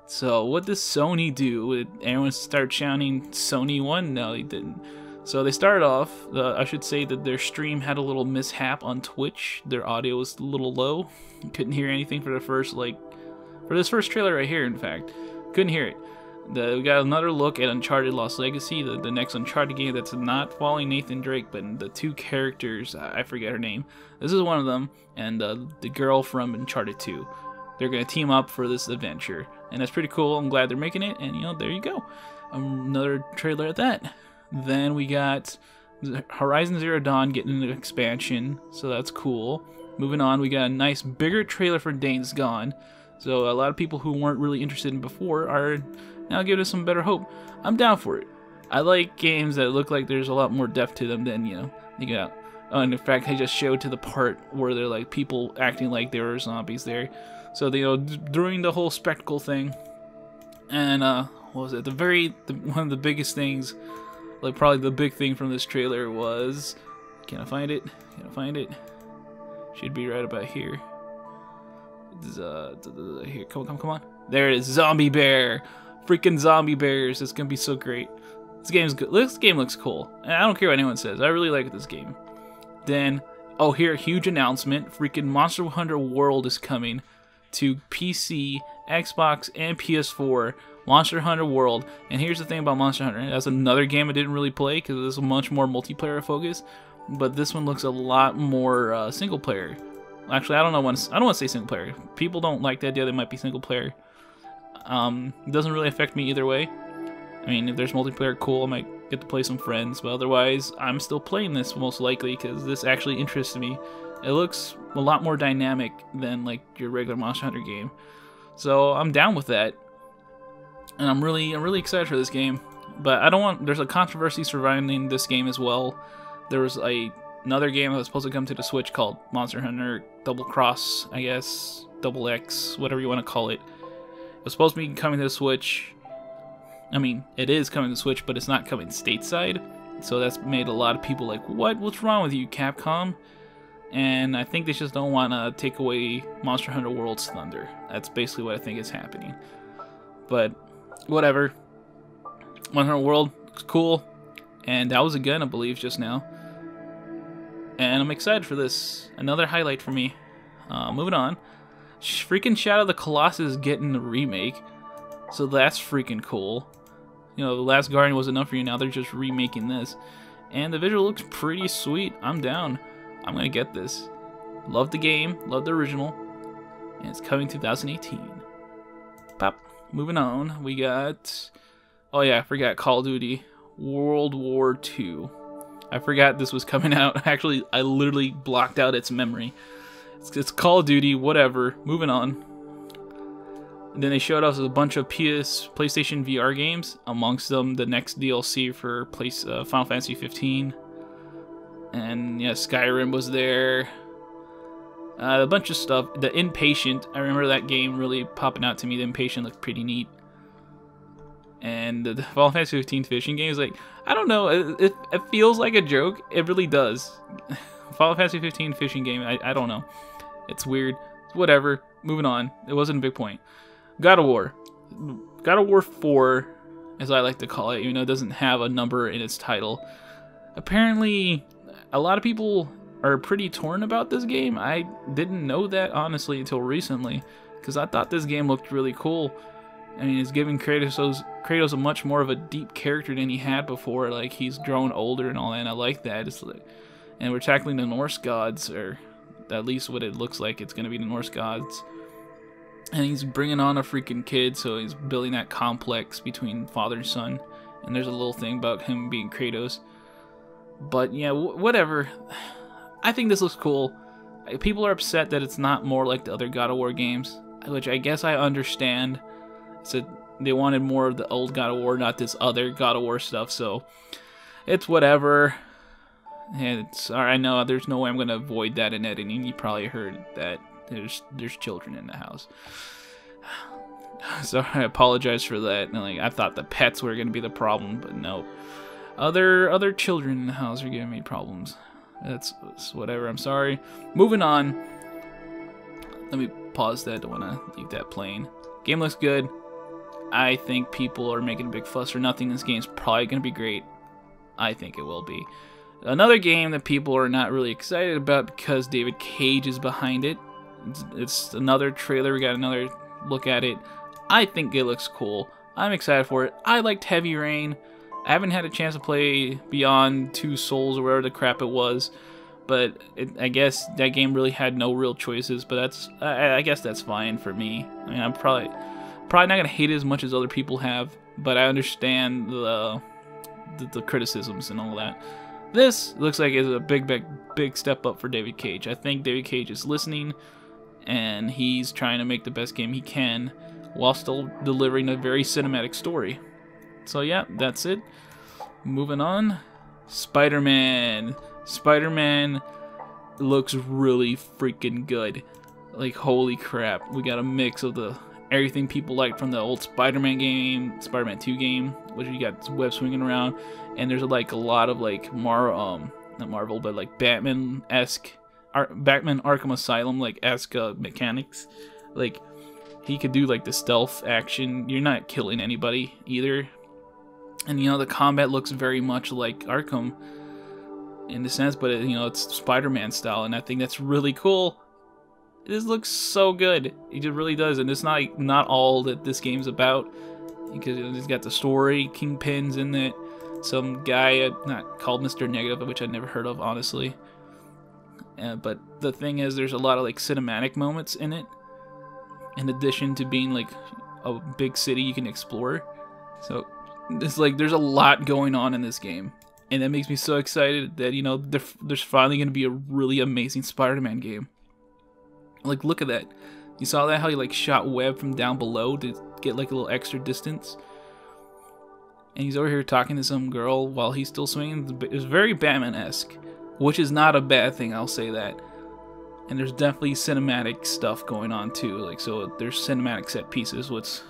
So what does Sony do? Did everyone start shouting Sony won? No, they didn't. So they started off, I should say that their stream had a little mishap on Twitch. Their audio was a little low. Couldn't hear anything for this first trailer right here, in fact. Couldn't hear it. We got another look at Uncharted Lost Legacy, the next Uncharted game that's not following Nathan Drake, but the two characters, I forget her name. This is one of them, and the girl from Uncharted 2. They're going to team up for this adventure, and that's pretty cool. I'm glad they're making it, and there you go. Another trailer at that. Then we got Horizon Zero Dawn getting an expansion, so that's cool. Moving on, we got a nice bigger trailer for Days Gone. So a lot of people who weren't really interested in before are now giving us some better hope. I'm down for it. I like games that look like there's a lot more depth to them than, you got. Oh, and in fact, I just showed to the part where they're like people acting like there were zombies there. So, during the whole spectacle thing, and what was it? One of the biggest things, like probably the big thing from this trailer was, can I find it? Should be right about here. Here, come on. There it is, Zombie Bear. Freaking zombie bears. It's gonna be so great. This game's good. This game looks cool. And I don't care what anyone says. I really like this game. Then, oh, here, huge announcement. Freaking Monster Hunter World is coming to PC, Xbox, and PS4. Monster Hunter World. And here's the thing about Monster Hunter. That's another game I didn't really play because it's much more multiplayer focused. But this one looks a lot more single player. Actually, I don't want to say single player. People don't like the idea that it might be single player. It doesn't really affect me either way. I mean, if there's multiplayer, cool, I might get to play some friends, but otherwise, I'm still playing this most likely because this actually interests me. It looks a lot more dynamic than like your regular Monster Hunter game, so I'm down with that, and I'm really excited for this game. But I don't want. There's a controversy surrounding this game as well. There was another game that was supposed to come to the Switch called Monster Hunter Double Cross, I guess, Double X, whatever you want to call it. It was supposed to be coming to the Switch. I mean, it is coming to the Switch, but it's not coming stateside. So that's made a lot of people like, what? What's wrong with you, Capcom? And I think they just don't want to take away Monster Hunter World's thunder. That's basically what I think is happening. But whatever. Monster Hunter World looks cool. And that was a gun, I believe, just now. And I'm excited for this. Another highlight for me. Moving on. Freaking Shadow of the Colossus is getting a remake. So that's freaking cool. You know, The Last Guardian was enough for you, now they're just remaking this. And the visual looks pretty sweet. I'm down. I'm gonna get this. Love the game, love the original. And it's coming 2018. Pop. Moving on, we got... Oh yeah, I forgot Call of Duty World War II. I forgot this was coming out. Actually, I literally blocked out its memory. It's Call of Duty, whatever. Moving on. And then they showed us a bunch of PlayStation VR games, amongst them the next DLC for Final Fantasy 15. And yeah, Skyrim was there. A bunch of stuff. The Impatient, I remember that game really popping out to me. The Impatient looked pretty neat. And the Final Fantasy 15 fishing game is like, I don't know, it feels like a joke. It really does. Final Fantasy 15 fishing game, I don't know. It's weird. Whatever. Moving on. It wasn't a big point. God of War. God of War 4, as I like to call it, even though it doesn't have a number in its title. Apparently, a lot of people are pretty torn about this game. I didn't know that, honestly, until recently, because I thought this game looked really cool. I mean, it's giving Kratos a much more of a deep character than he had before. Like, he's grown older and all that, and I like that. It's like, and we're tackling the Norse gods, or at least what it looks like it's going to be the Norse gods. And he's bringing on a freaking kid, so he's building that complex between father and son. And there's a little thing about him being Kratos. But yeah, whatever. I think this looks cool. People are upset that it's not more like the other God of War games, which I guess I understand. So they wanted more of the old God of War, not this other God of War stuff. So it's whatever. And it's alright. I know there's no way I'm gonna avoid that in editing. You probably heard that. There's children in the house. So I apologize for that. And like, I thought the pets were gonna be the problem, but no. Other children in the house are giving me problems. That's whatever. I'm sorry. Moving on. Let me pause that. Don't want to leave that playing. Game looks good. I think people are making a big fuss for nothing. This game's probably gonna be great. I think it will be. Another game that people are not really excited about because David Cage is behind it. It's another trailer. We got another look at it. I think it looks cool. I'm excited for it. I liked Heavy Rain. I haven't had a chance to play Beyond Two Souls or whatever the crap it was, but I guess that game really had no real choices. But I guess that's fine for me. I mean, I'm probably not gonna hate it as much as other people have, but I understand the criticisms and all that. This looks like it's a big step up for David Cage. I think David Cage is listening, and he's trying to make the best game he can while still delivering a very cinematic story. So yeah, that's it. Moving on. Spider-Man. Spider-Man looks really freaking good. Like, holy crap. We got a mix of everything people like from the old Spider-Man game, Spider-Man 2 game, which you got web swinging around, and there's like a lot of like not Marvel, but like Batman-esque, Batman Arkham Asylum like esque mechanics. Like, he could do like the stealth action. You're not killing anybody either. And you know, the combat looks very much like Arkham in the sense, but it's Spider-Man style, and I think that's really cool. This looks so good. It just really does, and it's not all that this game's about, because it's got the story, Kingpin's in it, some guy not called Mr. Negative, which I'd never heard of, honestly. But the thing is, there's a lot of like cinematic moments in it, in addition to being like a big city you can explore. So it's like there's a lot going on in this game, and that makes me so excited that, you know, there's finally going to be a really amazing Spider-Man game. Like, look at that. You saw that, how he like shot web from down below to get like a little extra distance, and he's over here talking to some girl while he's still swinging. It's very Batman-esque, which is not a bad thing, I'll say that. And there's definitely cinematic stuff going on too, like, so there's cinematic set pieces, which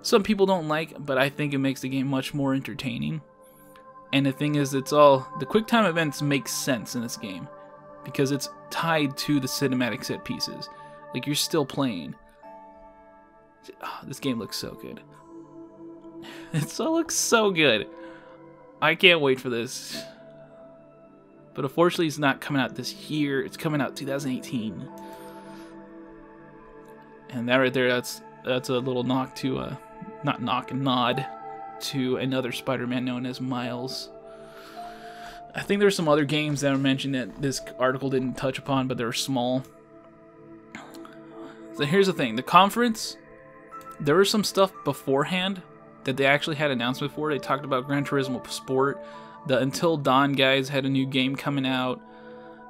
some people don't like, but I think it makes the game much more entertaining. And the thing is, it's all, the QuickTime events make sense in this game because it's tied to the cinematic set pieces. Like, you're still playing. Oh, this game looks so good. It so looks so good. I can't wait for this. But unfortunately, it's not coming out this year. It's coming out 2018. And that right there, that's a little knock to, not knock, a nod to another Spider-Man known as Miles. I think there's some other games that are mentioned that this article didn't touch upon, but they're small. So here's the thing. The conference, there was some stuff beforehand that they actually had announcements for. They talked about Gran Turismo Sport. The Until Dawn guys had a new game coming out.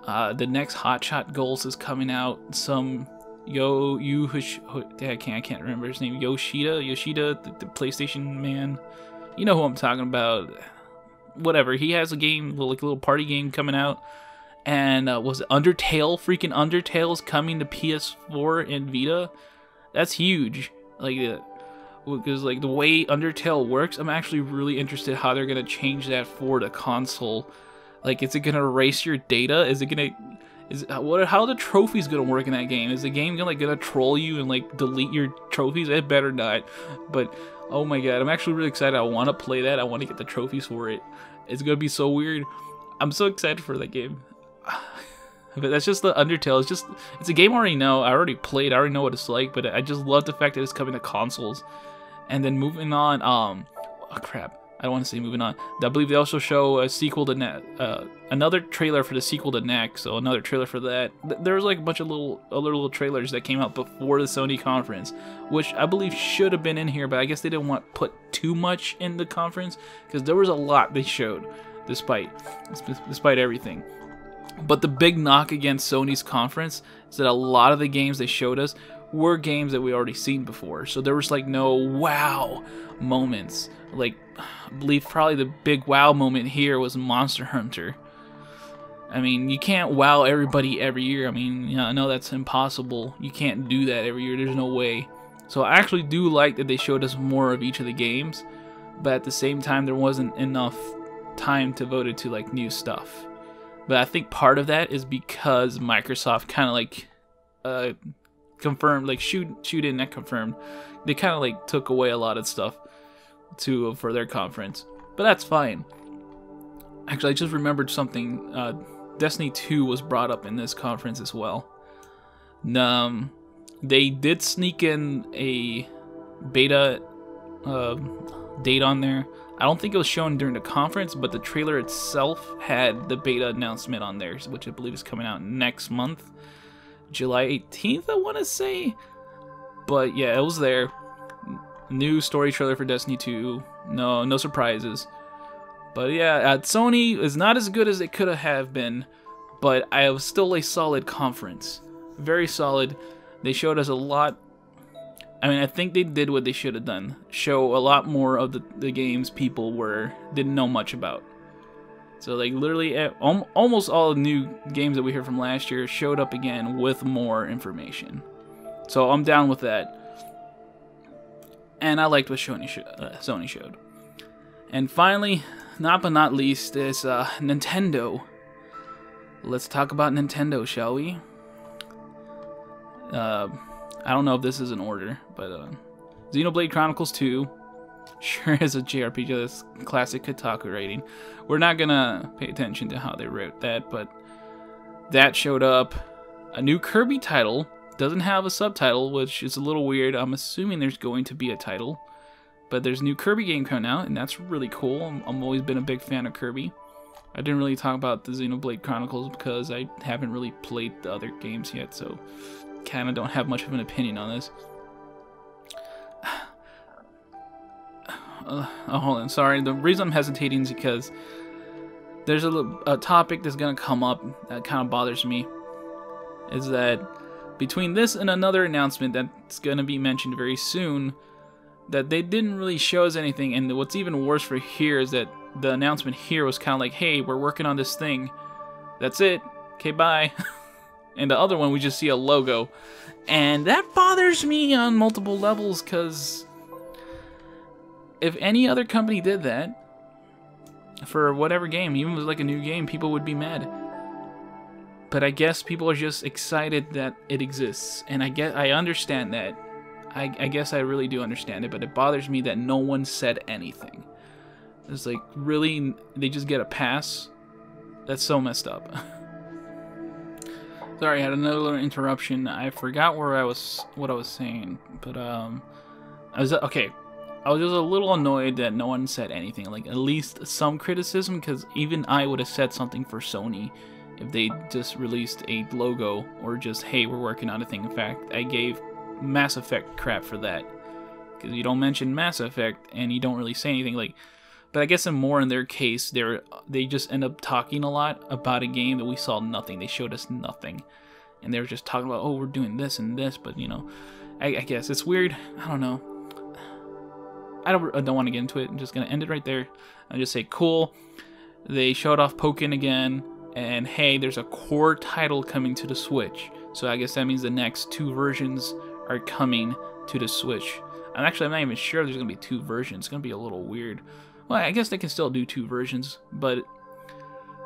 The next Hotshot Goals is coming out. Some I can't remember his name. Yoshida, the PlayStation man. You know who I'm talking about. Whatever. He has a game, like a little party game coming out. And was it Undertale? Freaking Undertale is coming to PS4 and Vita. That's huge. Like, because like the way Undertale works, I'm actually really interested how they're gonna change that for the console. Like, is it gonna erase your data? Is it gonna how are the trophies gonna work in that game? Is the game gonna troll you and like delete your trophies? It better not. But oh my god, I'm actually really excited. I want to play that. I want to get the trophies for it. It's gonna be so weird. I'm so excited for that game. But that's just the Undertale. It's a game I already know. I already played. I already know what it's like. But I just love the fact that it's coming to consoles. And then moving on, oh crap, I don't want to say moving on. I believe they also show a sequel to another trailer for the sequel to Knack, so another trailer for that. There was like a bunch of other little trailers that came out before the Sony conference, which I believe should have been in here, but I guess they didn't want to put too much in the conference because there was a lot they showed, despite everything. But the big knock against Sony's conference is that a lot of the games they showed us were games that we already seen before. So there was like no wow moments. Like, I believe probably the big wow moment here was Monster Hunter. I mean, you can't wow everybody every year. I mean, you know, I know that's impossible. You can't do that every year. There's no way. So I actually do like that they showed us more of each of the games, but at the same time, there wasn't enough time devoted to like new stuff. But I think part of that is because Microsoft kind of like confirmed, like shoot in, not confirmed. They kind of like took away a lot of stuff for their conference, but that's fine. Actually, I just remembered something. Destiny 2 was brought up in this conference as well. They did sneak in a beta date on there. I don't think it was shown during the conference, but the trailer itself had the beta announcement on there, which I believe is coming out next month, July 18th, I want to say. But yeah, it was there. New story trailer for Destiny 2. No surprises. But yeah, Sony is not as good as it could have been, but I was still a solid conference. Very solid. They showed us a lot. I mean, I think they did what they should have done. Show a lot more of the games people didn't know much about. So like literally almost all the new games that we heard from last year showed up again with more information. So I'm down with that. And I liked what Sony showed. And finally, not but not least, is Nintendo. Let's talk about Nintendo, shall we? I don't know if this is in order, but Xenoblade Chronicles 2 sure is a JRPG. That's classic Kotaku rating. We're not gonna pay attention to how they wrote that, but that showed up. A new Kirby title. Doesn't have a subtitle, which is a little weird. I'm assuming there's going to be a title. But there's a new Kirby game coming out, and that's really cool. I've always been a big fan of Kirby. I didn't really talk about the Xenoblade Chronicles because I haven't really played the other games yet, so kind of don't have much of an opinion on this. Oh, hold on, sorry. The reason I'm hesitating is because there's a topic that's gonna come up that kind of bothers me. Is that between this and another announcement that's gonna be mentioned very soon, that they didn't really show us anything, and what's even worse for here is that the announcement here was kind of like, hey, we're working on this thing. That's it. Okay, bye. And the other one, we just see a logo. And that bothers me on multiple levels, because if any other company did that, for whatever game, even if it was like a new game, people would be mad. But I guess people are just excited that it exists. And I understand that. I guess I really do understand it, but it bothers me that no one said anything. It's like, really, they just get a pass? That's so messed up. Sorry, I had another little interruption. I forgot what I was saying, but I was just a little annoyed that no one said anything. Like, at least some criticism, because even I would have said something for Sony if they just released a logo or just, hey, we're working on a thing. In fact, I gave Mass Effect crap for that, because you don't mention Mass Effect and you don't really say anything. Like, but I guess in their case, they just end up talking a lot about a game that we saw nothing. They showed us nothing, and they were just talking about, oh, we're doing this and this. But you know, I guess it's weird. I don't know. I don't want to get into it. I'm just gonna end it right there. I'll just say, cool. They showed off Pokken again, and hey, there's a core title coming to the Switch. So I guess that means the next 2 versions are coming to the Switch. I'm not even sure there's gonna be 2 versions. It's gonna be a little weird. Well, I guess they can still do 2 versions, but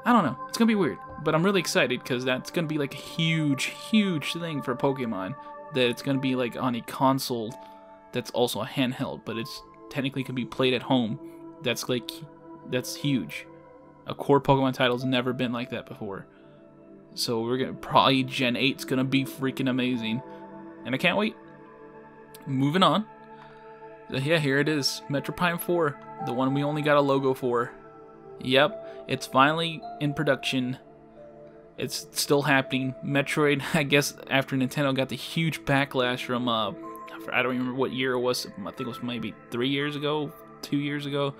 I don't know. It's gonna be weird. But I'm really excited because that's gonna be like a huge, huge thing for Pokemon. That it's gonna be like on a console that's also a handheld, but it's technically can be played at home. That's huge. A core Pokemon title's never been like that before. So we're gonna probably Gen 8's gonna be freaking amazing, and I can't wait. Moving on. So yeah, here it is, Metroid Prime 4, the one we only got a logo for. Yep, it's finally in production. It's still happening. Metroid, I guess after Nintendo got the huge backlash from, I don't remember what year it was, I think it was maybe 3 years ago, 2 years ago.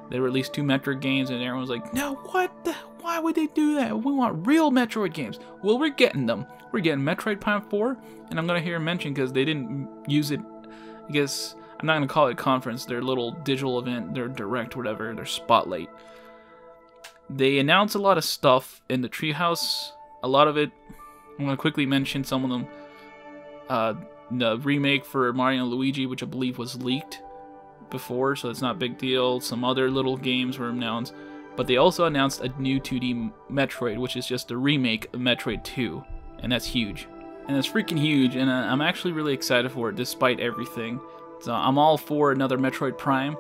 They released 2 Metroid games and everyone was like, no, why would they do that? We want real Metroid games. Well, we're getting them. We're getting Metroid Prime 4, and I'm going to hear them mention because they didn't use it, I guess. I'm not going to call it a conference, their little digital event, their direct, whatever, their spotlight. They announced a lot of stuff in the Treehouse. A lot of it, I'm going to quickly mention some of them. The remake for Mario and Luigi, which I believe was leaked before, so it's not a big deal. Some other little games were announced. But they also announced a new 2D Metroid, which is just a remake of Metroid 2. And that's huge. And it's freaking huge, and I'm actually really excited for it, despite everything. So I'm all for another Metroid Prime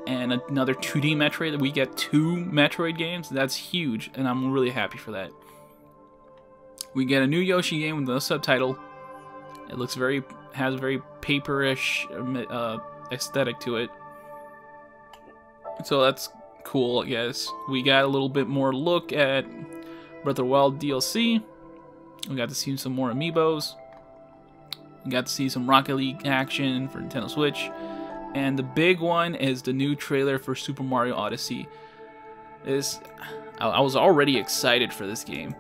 and another 2D Metroid. That we get 2 Metroid games. That's huge, and I'm really happy for that. We get a new Yoshi game with no subtitle. It looks has a very paperish aesthetic to it. So that's cool, I guess. We got a little bit more look at Breath of the Wild DLC. We got to see some more amiibos. We got to see some Rocket League action for Nintendo Switch. And the big one is the new trailer for Super Mario Odyssey. I was already excited for this game,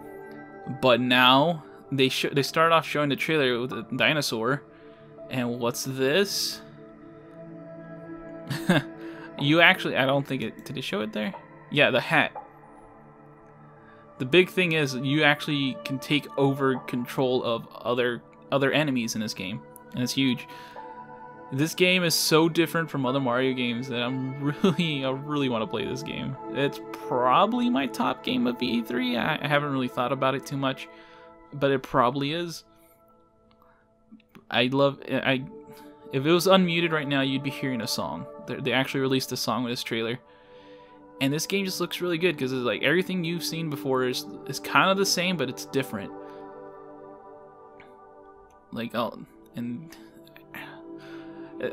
but now they started off showing the trailer with a dinosaur. And what's this? I don't think it... Did it show it there? Yeah, the hat. The big thing is you actually can take over control of other enemies in this game, and it's huge. This game is so different from other Mario games that I really want to play this game. It's probably my top game of E3. I haven't really thought about it too much, but it probably is. If it was unmuted right now, you'd be hearing a song. They actually released a song with this trailer. And this game just looks really good because it's like everything you've seen before is kind of the same, but it's different. Like, and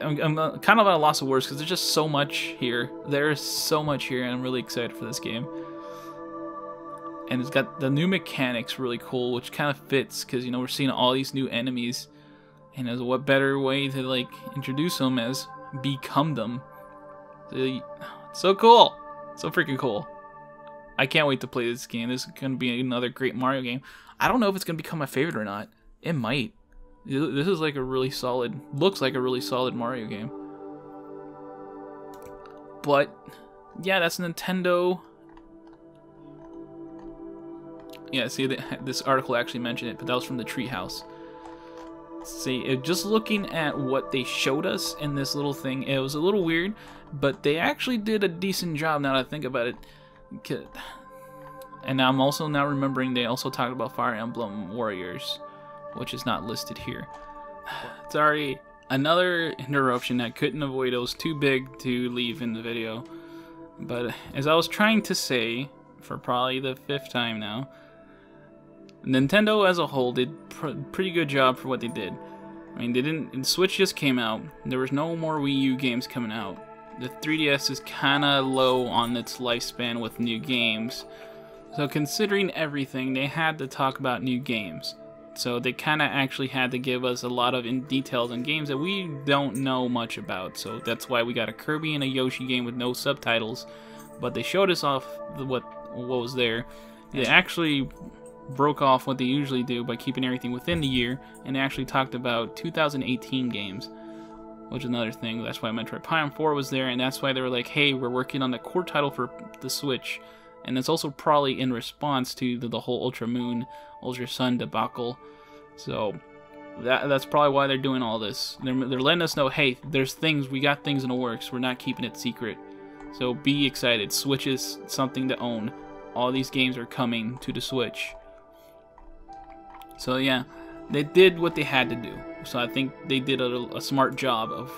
I'm kind of at a loss of words because there's just so much here. There's so much here, and I'm really excited for this game. And it's got the new mechanics really cool, which kind of fits because, you know, we're seeing all these new enemies. And there's what better way to, like, introduce them as become them. So cool. So freaking cool. I can't wait to play this game. This is going to be another great Mario game. I don't know if it's going to become my favorite or not. It might. This is like a really solid, looks like a really solid Mario game. But, yeah, that's Nintendo. Yeah, see, this article actually mentioned it, but that was from the Treehouse. See, just looking at what they showed us in this little thing, it was a little weird, but they actually did a decent job now that I think about it. And I'm also now remembering they also talked about Fire Emblem Warriors, which is not listed here. Sorry, another interruption I couldn't avoid. It was too big to leave in the video. But as I was trying to say, for probably the 5th time now, Nintendo as a whole did pretty good job for what they did. I mean, they didn't. Switch just came out. There was no more Wii U games coming out. The 3DS is kind of low on its lifespan with new games. So considering everything, they had to talk about new games. So they kind of actually had to give us a lot of details on games that we don't know much about. So that's why we got a Kirby and a Yoshi game with no subtitles. But they showed us off what was there. They actually broke off what they usually do by keeping everything within the year, and they actually talked about 2018 games, which is another thing. That's why Metroid Prime 4 was there, and that's why they were like, hey, we're working on the core title for the Switch. And it's also probably in response to the whole Ultra Moon, Ultra Sun debacle. So that's probably why they're doing all this. They're letting us know, hey, we got things in the works. We're not keeping it secret. So be excited. Switch is something to own. All these games are coming to the Switch. So yeah, they did what they had to do. So I think they did a smart job of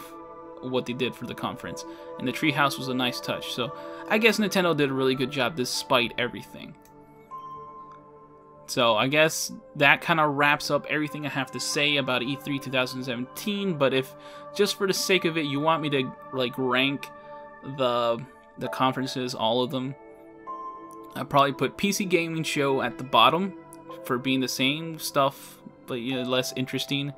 what they did for the conference. And the Treehouse was a nice touch. So I guess Nintendo did a really good job despite everything. So I guess that kind of wraps up everything I have to say about E3 2017. But if, just for the sake of it, you want me to like rank the conferences, all of them, I'd probably put PC Gaming Show at the bottom for being the same stuff, but less interesting.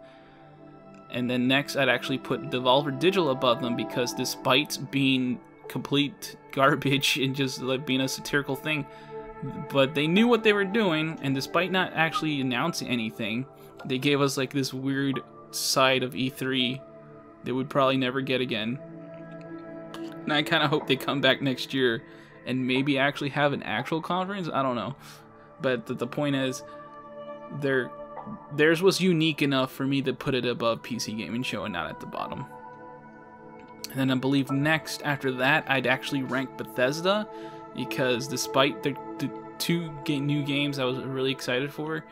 And then next, I'd actually put Devolver Digital above them because despite being complete garbage and just like being a satirical thing, but they knew what they were doing, and despite not actually announcing anything, they gave us like this weird side of E3 that we'd probably never get again. And I kind of hope they come back next year and maybe actually have an actual conference. I don't know. But the point is, theirs was unique enough for me to put it above PC Gaming Show and not at the bottom. And then I believe next, after that, I'd actually rank Bethesda, because despite the two new games I was really excited for,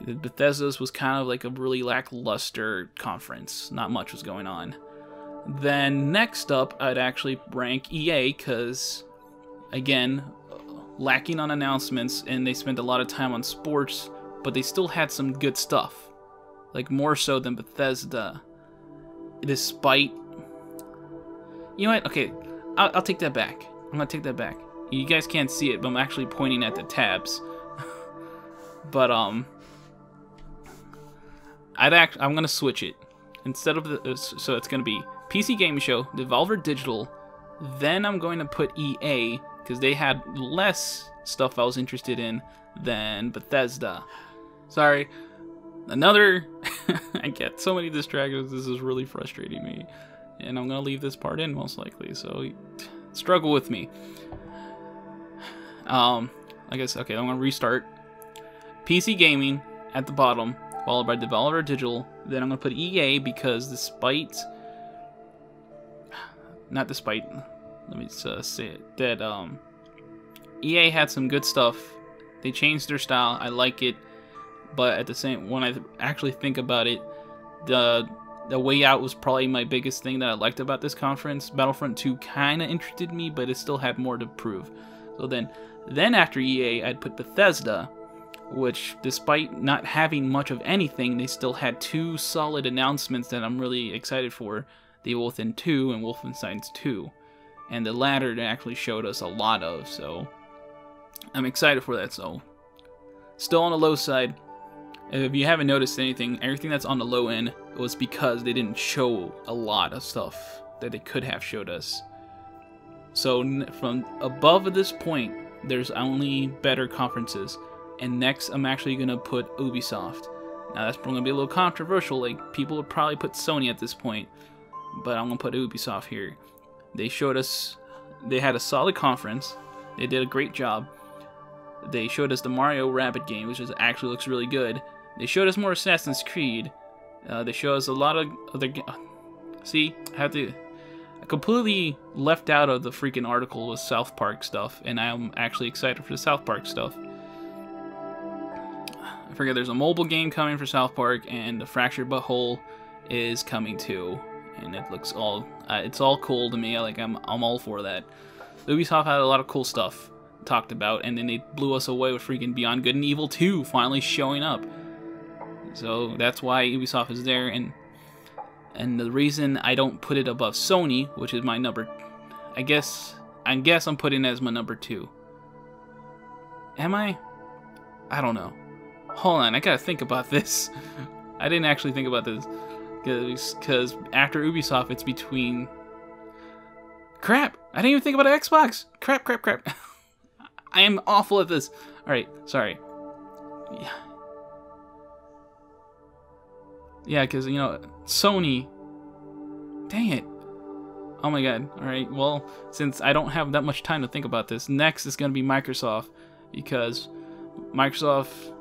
Bethesda's was kind of like a really lackluster conference. Not much was going on. Then next up, I'd actually rank EA, because, again, lacking on announcements, and they spent a lot of time on sports, but they still had some good stuff, like more so than Bethesda, despite, you know what, okay, I'll take that back. I'm gonna take that back. You guys can't see it, but I'm actually pointing at the tabs. But I'm gonna switch it. Instead of so it's gonna be PC Gaming Show, Devolver Digital, then I'm going to put EA, because they had less stuff I was interested in than Bethesda. Sorry. Another... I get so many distractions. This is really frustrating me. And I'm going to leave this part in, most likely. So, struggle with me. I guess, okay, I'm going to restart. PC Gaming at the bottom, followed by Devolver Digital. Then I'm going to put EA, because despite... Not despite... Let me say it. That, EA had some good stuff. They changed their style. I like it. But at the same, when I actually think about it, the Way Out was probably my biggest thing that I liked about this conference. Battlefront 2 kind of interested me, but it still had more to prove. So then after EA, I'd put Bethesda, which despite not having much of anything, they still had two solid announcements that I'm really excited for. The Wolfenstein 2 and Wolfenstein 2. And the latter they actually showed us a lot of, so I'm excited for that, so still on the low side. If you haven't noticed anything, everything that's on the low end was because they didn't show a lot of stuff that they could have showed us. So from above at this point, there's only better conferences. And next, I'm actually going to put Ubisoft. Now, that's going to be a little controversial. Like, people would probably put Sony at this point. But I'm going to put Ubisoft here. They showed us... They had a solid conference. They did a great job. They showed us the Mario Rabbids game, which actually looks really good. They showed us more Assassin's Creed. They showed us a lot of other... See, I completely left out of the freaking article with South Park stuff. And I'm actually excited for the South Park stuff. I forget there's a mobile game coming for South Park, and the Fractured Butthole is coming too, and it looks all it's all cool to me. I'm all for that. Ubisoft had a lot of cool stuff talked about, and then they blew us away with freaking Beyond Good and Evil 2 finally showing up. So that's why Ubisoft is there, and the reason I don't put it above Sony, which is my number, I guess I'm putting it as my number 2. Am I? I don't know. Hold on, I gotta think about this. I didn't actually think about this. Because after Ubisoft, it's between... Crap! I didn't even think about Xbox! Crap. I am awful at this. Alright, sorry. Yeah, because, Sony... Dang it. Oh my god. Alright, well, since I don't have that much time to think about this, next is going to be Microsoft. Because Microsoft...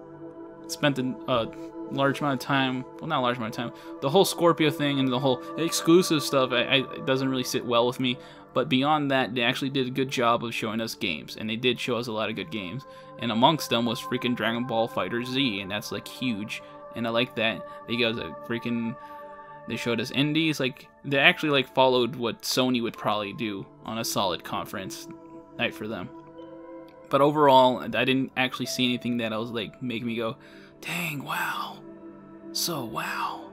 spent a large amount of time, well, not a large amount of time, the whole Scorpio thing and the whole exclusive stuff, it doesn't really sit well with me, but beyond that, they actually did a good job of showing us games, and they did show us a lot of good games, and amongst them was freaking Dragon Ball FighterZ, and that's, like, huge, and I like that. They showed us indies, like, they actually, like, followed what Sony would probably do on a solid conference night for them. But overall, I didn't actually see anything that I was like, make me go, dang, wow. So, wow.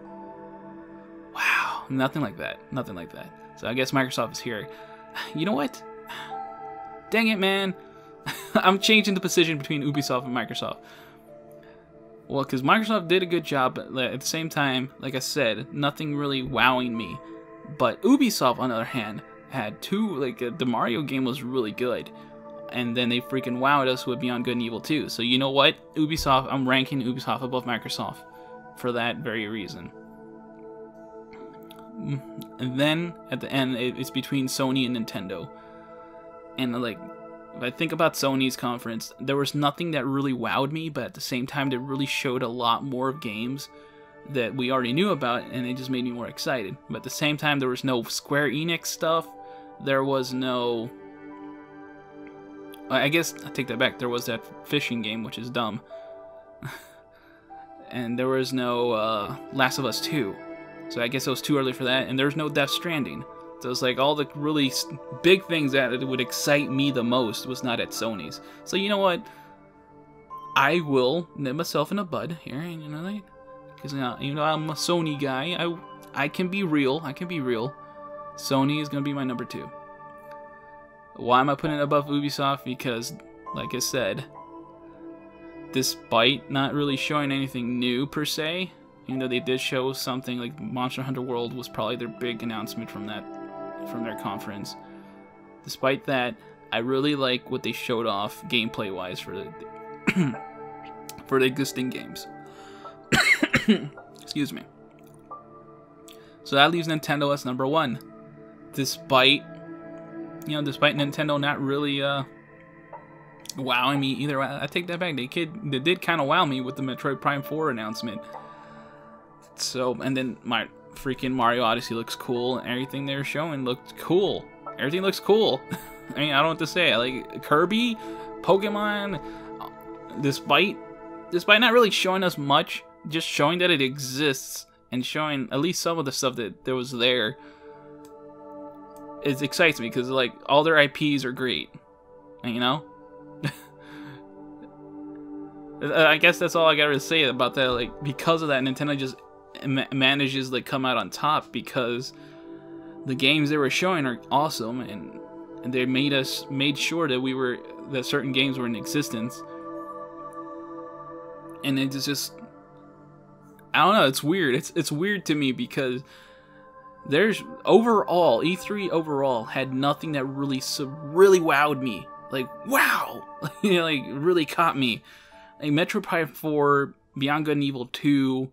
Wow. Nothing like that. Nothing like that. So I guess Microsoft is here. You know what? Dang it, man. I'm changing the position between Ubisoft and Microsoft. Well, because Microsoft did a good job, but at the same time, like I said, nothing really wowing me. But Ubisoft, on the other hand, had the Mario game was really good. And then they freaking wowed us with Beyond Good and Evil 2. So you know what? Ubisoft, I'm ranking Ubisoft above Microsoft for that very reason. And then, at the end, it's between Sony and Nintendo. And, like, if I think about Sony's conference, there was nothing that really wowed me, but at the same time, they really showed a lot more of games that we already knew about, and it just made me more excited. But at the same time, there was no Square Enix stuff. There was no... I guess, I take that back, there was that fishing game, which is dumb. And there was no Last of Us 2. So I guess it was too early for that, and there was no Death Stranding. So it's like all the really big things that would excite me the most was not at Sony's. So you know what? I will nip myself in the bud here, because I'm a Sony guy. I can be real. Sony is going to be my number 2. Why am I putting it above Ubisoft? Because, like I said, despite not really showing anything new per se, even though they did show something like Monster Hunter World was probably their big announcement from their conference. Despite that, I really like what they showed off gameplay-wise for the existing games. Excuse me. So that leaves Nintendo as number 1, despite Nintendo not really wowing me either. I take that back. They did kind of wow me with the Metroid Prime 4 announcement. So, and then my freaking Mario Odyssey looks cool, and everything they were showing looked cool. Everything looks cool. I mean, I don't know what to say. I like Kirby, Pokemon, despite not really showing us much, just showing that it exists, and showing at least some of the stuff that there was there. It excites me because, like, all their IPs are great, you know? I guess that's all I gotta say about that. Like, because of that, Nintendo just manages to come out on top because the games they were showing are awesome, and they made sure that that certain games were in existence. And it's just, I don't know, it's weird. It's weird to me because there's overall, E3 overall had nothing that really wowed me. Like, wow! You know, like, really caught me. Like, Metroid Prime 4, Beyond Good and Evil 2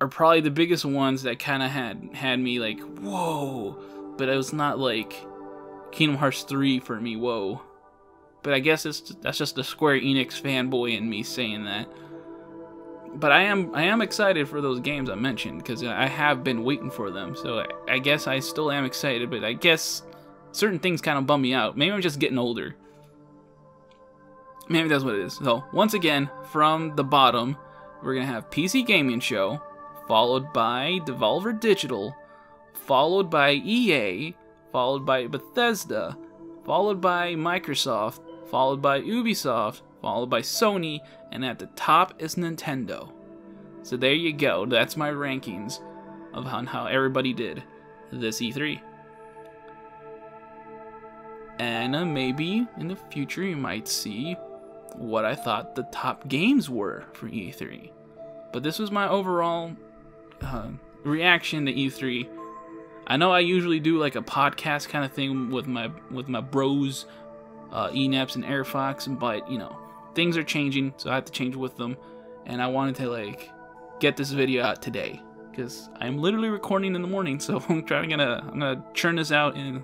are probably the biggest ones that kind of had me like, whoa. But it was not like Kingdom Hearts 3 for me, whoa. But I guess that's just the Square Enix fanboy in me saying that. But I am excited for those games I mentioned, because I have been waiting for them. So I guess I still am excited, but I guess certain things kind of bum me out. Maybe I'm just getting older. Maybe that's what it is. So, once again, from the bottom, we're going to have PC Gaming Show, followed by Devolver Digital, followed by EA, followed by Bethesda, followed by Microsoft, followed by Ubisoft, followed by Sony, and at the top is Nintendo. So there you go. That's my rankings of how everybody did this E3. And maybe in the future you might see what I thought the top games were for E3. But this was my overall reaction to E3. I know I usually do like a podcast kind of thing with my bros, Enaps and Airfox, but you know, things are changing, so I have to change with them. And I wanted to like get this video out today because I'm literally recording in the morning, so I'm gonna churn this out and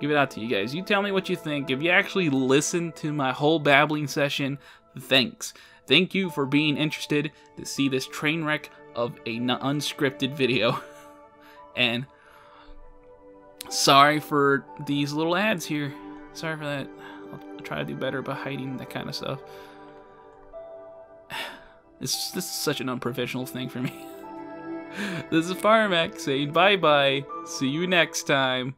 give it out to you guys. You tell me what you think. If you actually listened to my whole babbling session, thanks. Thank you for being interested to see this train wreck of a unscripted video. And sorry for these little ads here. Sorry for that. I'll try to do better about hiding that kind of stuff. This is such an unprofessional thing for me. This is Firemac saying bye-bye. See you next time.